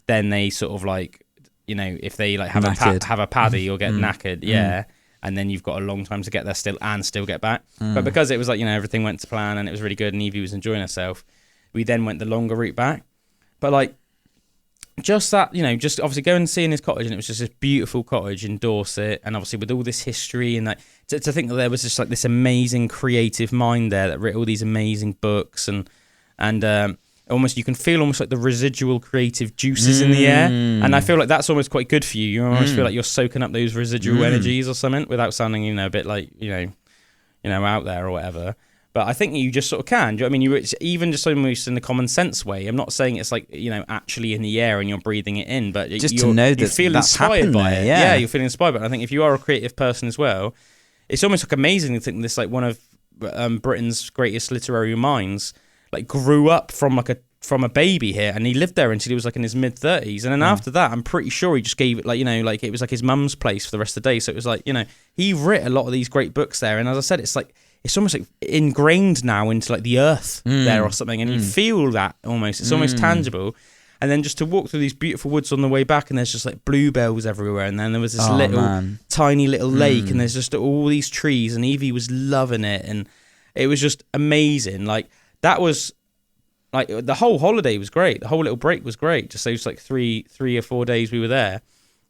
Then they sort of like if they like have a paddy or get knackered, and then you've got a long time to get there still get back. But because it was like everything went to plan and it was really good and Evie was enjoying herself, we then went the longer route back. But like just that, just obviously going and seeing his cottage, and it was just this beautiful cottage in Dorset, and obviously with all this history and like to think that there was just like this amazing creative mind there that wrote all these amazing books, and almost you can feel almost like the residual creative juices in the air, and I feel like that's almost quite good for you. You almost feel like you're soaking up those residual energies or something without sounding a bit like out there or whatever. But I think you just sort of can. Do you know what I mean? It's even just almost in the common sense way. I'm not saying it's like, actually in the air and you're breathing it in, but just to know that you feel inspired by it. Yeah, you're feeling inspired by it. I think if you are a creative person as well, it's almost like amazing to think this like one of Britain's greatest literary minds like grew up from a baby here, and he lived there until he was like in his mid-30s, and then after that I'm pretty sure he just gave it like like it was like his mum's place for the rest of the day. So it was like he writ a lot of these great books there, and as I said, it's almost like ingrained now into like the earth there or something, and you feel that almost. It's almost tangible. And then just to walk through these beautiful woods on the way back, and there's just like bluebells everywhere, and then there was this tiny little lake, and there's just all these trees, and Evie was loving it, and it was just amazing. Like that was like the whole holiday was great. The whole little break was great. Just those like 3 or 4 days we were there,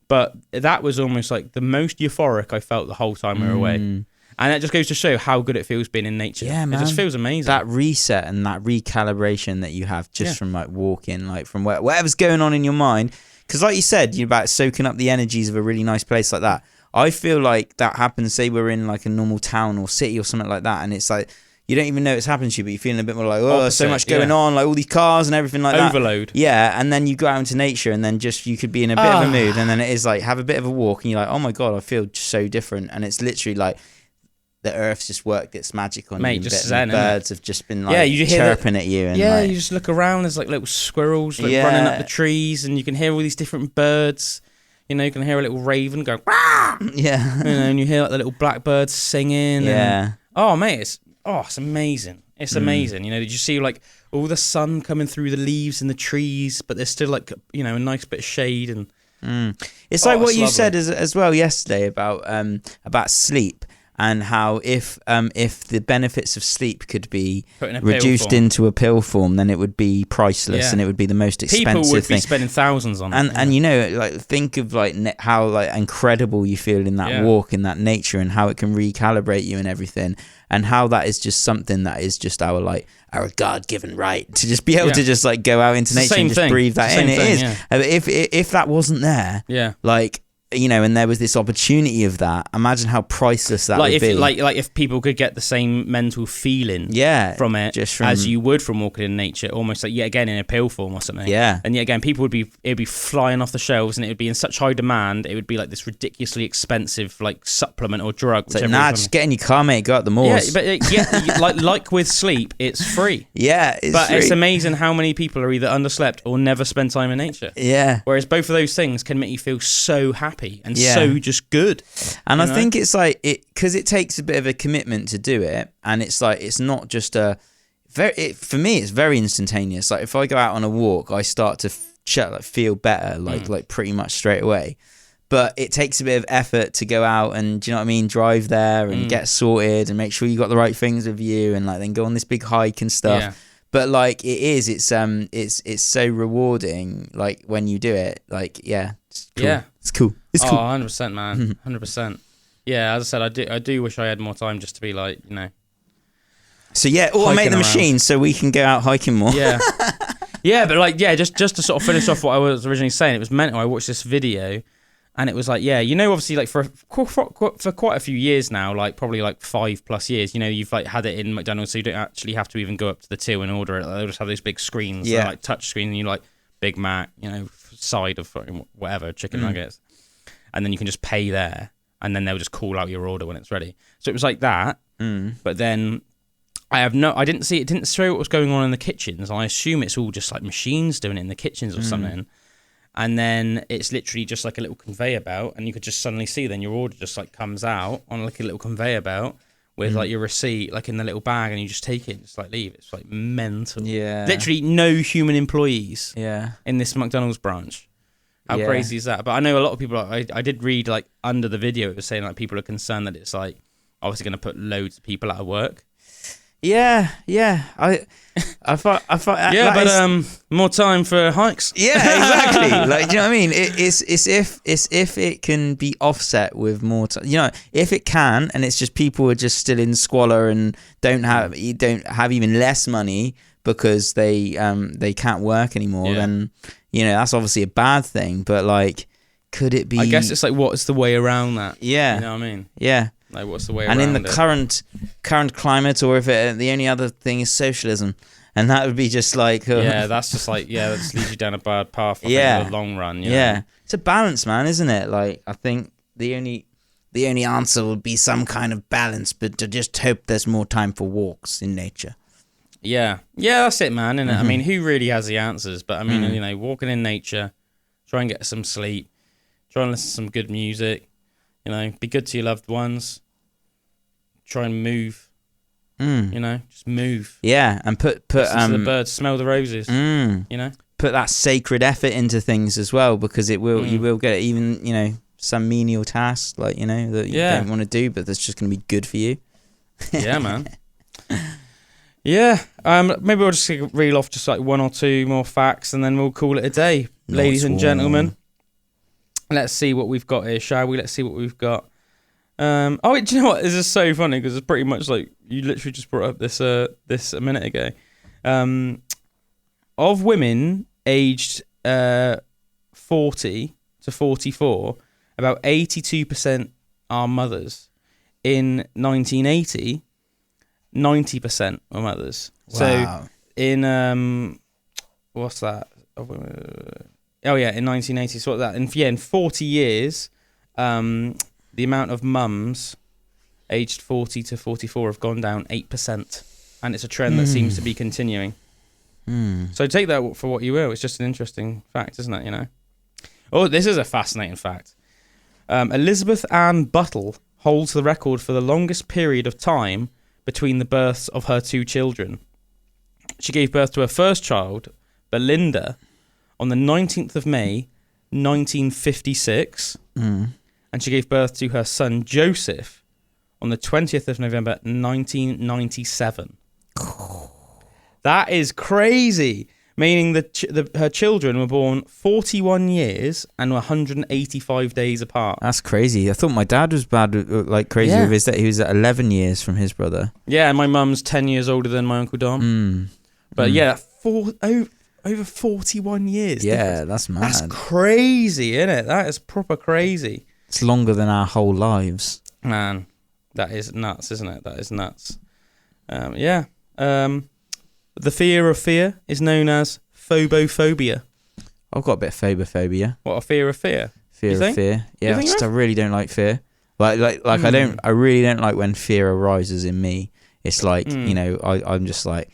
but that was almost like the most euphoric I felt the whole time we were away. And that just goes to show how good it feels being in nature. Yeah, man. It just feels amazing. That reset and that recalibration that you have just from like walking, like from whatever's going on in your mind. Because like you said, you're about soaking up the energies of a really nice place like that. I feel like that happens, say we're in like a normal town or city or something like that, and it's like, you don't even know it's happened to you, but you're feeling a bit more like, there's so much going on, like all these cars and everything like that. Overload. Yeah, and then you go out into nature, and then just you could be in a bit of a mood, and then it is like, have a bit of a walk, and you're like, oh my God, I feel so different. And it's literally like, the earth's just worked its magic on you. Just zen, birds have just been like chirping at you. And you just look around, there's like little squirrels like running up the trees, and you can hear all these different birds. You can hear a little raven go, "Wah!" And you hear like the little blackbirds singing. Yeah. And, it's amazing. It's amazing. Did you see like all the sun coming through the leaves and the trees, but there's still like, a nice bit of shade. And it's like what you said as well yesterday about sleep. And how if the benefits of sleep could be reduced into a pill form, then it would be priceless, and it would be the most expensive thing. People would be spending thousands on it. And like think of like how like incredible you feel in that walk, in that nature, and how it can recalibrate you and everything, and how that is just something that is just our God-given right to just be able to just like go out into nature and just breathe that in. It is. If that wasn't there, like, and there was this opportunity of that, imagine how priceless that would be. Like if people could get the same mental feeling from it as you would from walking in nature, almost like yet again in a pill form or something. Yeah. And yet again, it'd be flying off the shelves, and it would be in such high demand, it would be like this ridiculously expensive like supplement or drug. It's like, just get in your car, mate, go out the moors. Yeah, but like with sleep, it's free. Yeah, it's amazing how many people are either underslept or never spend time in nature. Yeah. Whereas both of those things can make you feel so happy and so just good. And I think it's like because it takes a bit of a commitment to do it, and it's like it's not just for me it's very instantaneous. Like if I go out on a walk, I start to feel better like pretty much straight away. But it takes a bit of effort to go out and, do you know what I mean, drive there and get sorted and make sure you got the right things with you, and like then go on this big hike and stuff. Yeah. But like it's so rewarding, like when you do it. Like it's cool. Yeah, it's cool. It's cool. 100%, man, 100%. Yeah, as I said, I do wish I had more time just to be like, So automate the machine so we can go out hiking more. Yeah, yeah, but like just to sort of finish off what I was originally saying, it was mental. I watched this video. And it was like, obviously, like for quite a few years now, like probably like 5+ years, you've like had it in McDonald's, so you don't actually have to even go up to the till and order it. They'll just have those big screens, like touch screen, and you like Big Mac, side of whatever, chicken nuggets, and then you can just pay there, and then they'll just call out your order when it's ready. So it was like that, but then I didn't see, it didn't show what was going on in the kitchens. I assume it's all just like machines doing it in the kitchens or something. And then it's literally just like a little conveyor belt, and you could just suddenly see then your order just like comes out on like a little conveyor belt with like your receipt like in the little bag, and you just take it and just like leave. It's like mental. Yeah. Literally no human employees in this McDonald's branch. How crazy is that? But I know a lot of people, I did read like under the video, it was saying like people are concerned that it's like obviously going to put loads of people out of work. Yeah. I thought. Yeah, but more time for hikes. Yeah, exactly. Like, do you know what I mean? It's if it can be offset with more time. If it can, and it's just people are just still in squalor and don't have even less money because they can't work anymore. Then that's obviously a bad thing. But like, could it be? I guess it's like, what's the way around that? Yeah, you know what I mean? Yeah. Like, what's the way around it? And in the current climate, or if the only other thing is socialism, and that would be just like that's just like that just leads you down a bad path. In the long run. Yeah, it's a balance, man, isn't it? Like I think the only answer would be some kind of balance, but to just hope there's more time for walks in nature. Yeah, that's it, man. And I mean, who really has the answers? But I mean, walking in nature, try and get some sleep, try and listen to some good music. Be good to your loved ones. Try and move. Just move. Yeah, and put listen to the birds, smell the roses. Put that sacred effort into things as well, because it will you will get even some menial tasks like that you don't want to do, but that's just going to be good for you. Yeah, man. Yeah. Maybe we'll just reel off just like one or two more facts, and then we'll call it a day, ladies and gentlemen. Let's see what we've got here, shall we? Let's see what we've got. Do you know what? This is so funny because it's pretty much like you literally just brought up this a minute ago. Of women aged 40 to 44, about 82% are mothers. In 1980, 90% were mothers. Wow. So in what's that? In 1980, sort of that. And in 40 years, the amount of mums aged 40 to 44 have gone down 8%. And it's a trend that seems to be continuing. So take that for what you will. It's just an interesting fact, isn't it, Oh, this is a fascinating fact. Elizabeth Ann Buttle holds the record for the longest period of time between the births of her two children. She gave birth to her first child, Belinda, on the 19th of May, 1956, and she gave birth to her son, Joseph, on the 20th of November, 1997. That is crazy, meaning that her children were born 41 years and 185 days apart. That's crazy. I thought my dad was crazy with his dad. He was at 11 years from his brother. Yeah, and my mum's 10 years older than my Uncle Dom. But Over 41 years. Yeah, difference. that's mad. That's crazy, isn't it? That is proper crazy. It's longer than our whole lives. Man, that is nuts, isn't it? That is nuts. The fear of fear is known as phobophobia. I've got a bit of phobophobia. What, a fear of fear? Fear of fear. Yeah, I really don't like fear. I really don't like when fear arises in me. It's like, I'm just like...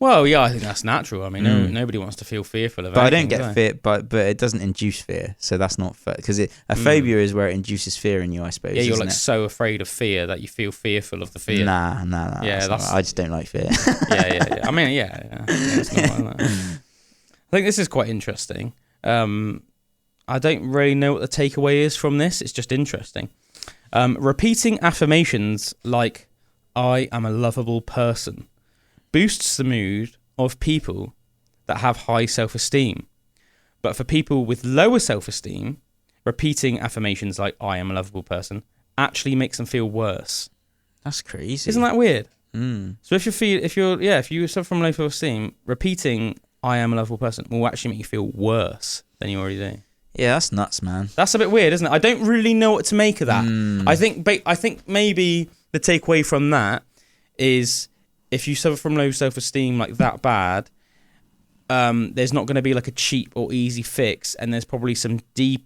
Well, yeah, I think that's natural. I mean, nobody wants to feel fearful of anything. But I don't get fear, but it doesn't induce fear, so that's not fair. Because a phobia is where it induces fear in you, I suppose. Yeah, you're like so afraid of fear that you feel fearful of the fear. Nah. Yeah, I just don't like fear. yeah. I mean, yeah. It's not like that. I think this is quite interesting. I don't really know what the takeaway is from this. It's just interesting. Repeating affirmations like, I am a lovable person, boosts the mood of people that have high self-esteem. But for people with lower self-esteem, repeating affirmations like, I am a lovable person, actually makes them feel worse. That's crazy. Isn't that weird? So if you suffer from low self-esteem, repeating, I am a lovable person will actually make you feel worse than you already do. Yeah, that's nuts, man. That's a bit weird, isn't it? I don't really know what to make of that. I think maybe the takeaway from that is if you suffer from low self-esteem like that bad, there's not going to be like a cheap or easy fix, and there's probably some deep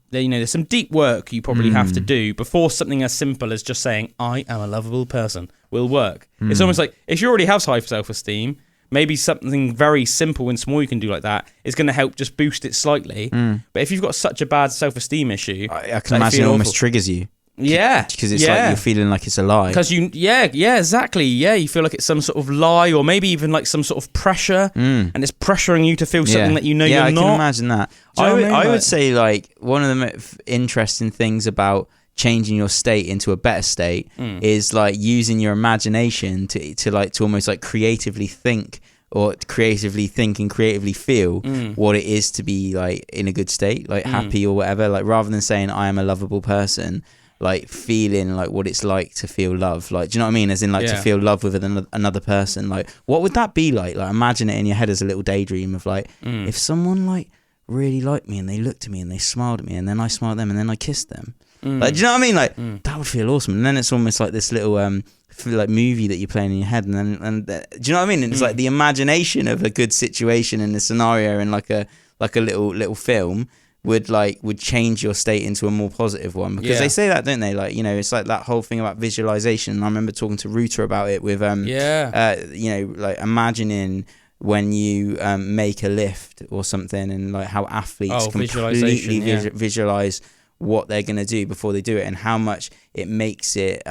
work you probably have to do before something as simple as just saying, I am a lovable person will work. It's almost like if you already have high self-esteem, maybe something very simple and small you can do like that is going to help just boost it slightly. But if you've got such a bad self-esteem issue, I can imagine it almost triggers you. Yeah, because it's like you're feeling like it's a lie. Because exactly. Yeah, you feel like it's some sort of lie, or maybe even like some sort of pressure, and it's pressuring you to feel something that you're not. Yeah, I can imagine that. I would say like one of the interesting things about changing your state into a better state is like using your imagination to almost like creatively think and creatively feel what it is to be like in a good state, like happy or whatever, like rather than saying I am a lovable person, like feeling like what it's like to feel love, like, do you know what I mean, as in like to feel love with another person, like what would that be like imagine it in your head as a little daydream of like if someone like really liked me and they looked at me and they smiled at me and then I smiled at them and then I kissed them. Like, do you know what I mean? Like that would feel awesome. And then it's almost like this little like movie that you're playing in your head, and do you know what I mean? And it's like the imagination of a good situation and a scenario and like a little film would change your state into a more positive one, because they say that, don't they? Like, you know, it's like that whole thing about visualization. And I remember talking to Ruta about it with like imagining when you make a lift or something, and like how athletes completely visualize what they're going to do before they do it, and how much it makes it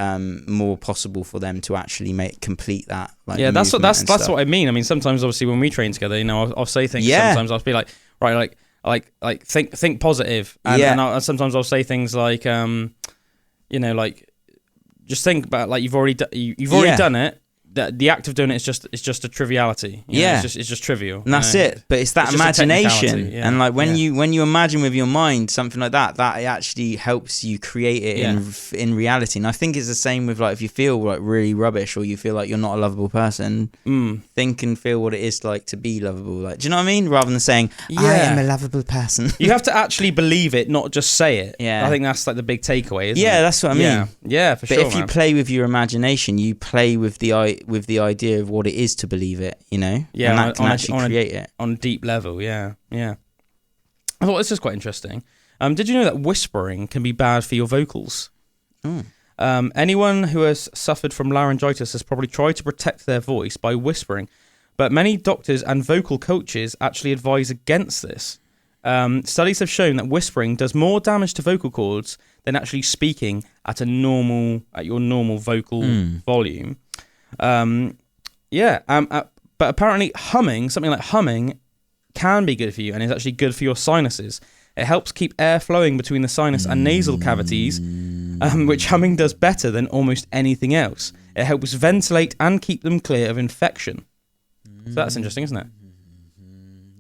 more possible for them to actually complete that. Like, that's what I mean. I mean, sometimes obviously when we train together, you know, I'll say things. Sometimes I'll be like, right, like think positive, and sometimes I'll say things like, you know, like just think about like you've already done it. The act of doing it is just a triviality. You know, it's just trivial. And that's it. But it's that imagination, and like when you imagine with your mind something like that, it actually helps you create it in reality. And I think it's the same with like if you feel like really rubbish or you feel like you're not a lovable person, think and feel what it is like to be lovable. Like, do you know what I mean? Rather than saying I am a lovable person. You have to actually believe it, not just say it. Yeah, I think that's like the big takeaway. Isn't it? That's what I mean. Yeah, for sure. But if you play with your imagination, you play with the idea of what it is to believe it, you know? Yeah, and that can actually create it. On a deep level, yeah. I thought this was quite interesting. Did you know that whispering can be bad for your vocals? Anyone who has suffered from laryngitis has probably tried to protect their voice by whispering, but many doctors and vocal coaches actually advise against this. Studies have shown that whispering does more damage to vocal cords than actually speaking at your normal vocal volume. But apparently something like humming can be good for you and is actually good for your sinuses. It helps keep air flowing between the sinus and nasal cavities, which humming does better than almost anything else. It helps ventilate and keep them clear of infection. So that's interesting, isn't it?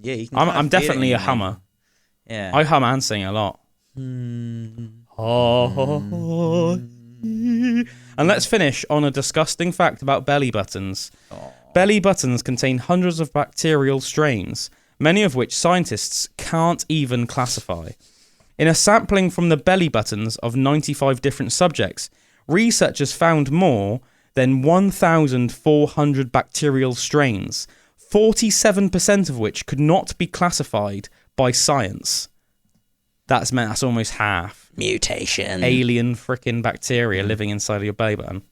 Yeah, you can I'm definitely a hummer. Yeah, I hum and sing a lot. And let's finish on a disgusting fact about belly buttons. Belly buttons contain hundreds of bacterial strains, many of which scientists can't even classify. In a sampling from the belly buttons of 95 different subjects, researchers found more than 1,400 bacterial strains, 47% of which could not be classified by science. That's almost half. Mutation. Alien frickin' bacteria living inside of your belly button.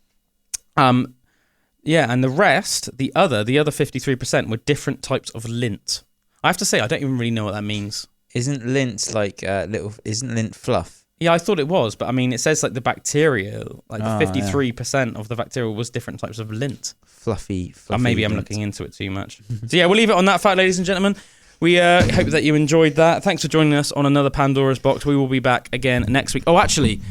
Yeah, and the rest, the other 53% were different types of lint. I have to say, I don't even really know what that means. Isn't lint like isn't lint fluff? Yeah, I thought it was, but I mean, it says like the bacteria, like 53% of the bacteria was different types of lint. Fluffy Maybe I'm lint. looking into it too much. So yeah, we'll leave it on that fact, ladies and gentlemen. We hope that you enjoyed that. Thanks for joining us on another Pandora's Box. We will be back again next week. Oh, actually,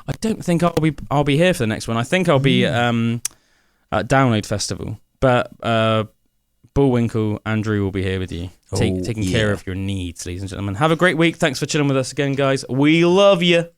I don't think I'll be here for the next one. I think I'll be at Download Festival, but Bullwinkle and Drew will be here with you, taking care of your needs, ladies and gentlemen. Have a great week. Thanks for chilling with us again, guys. We love you.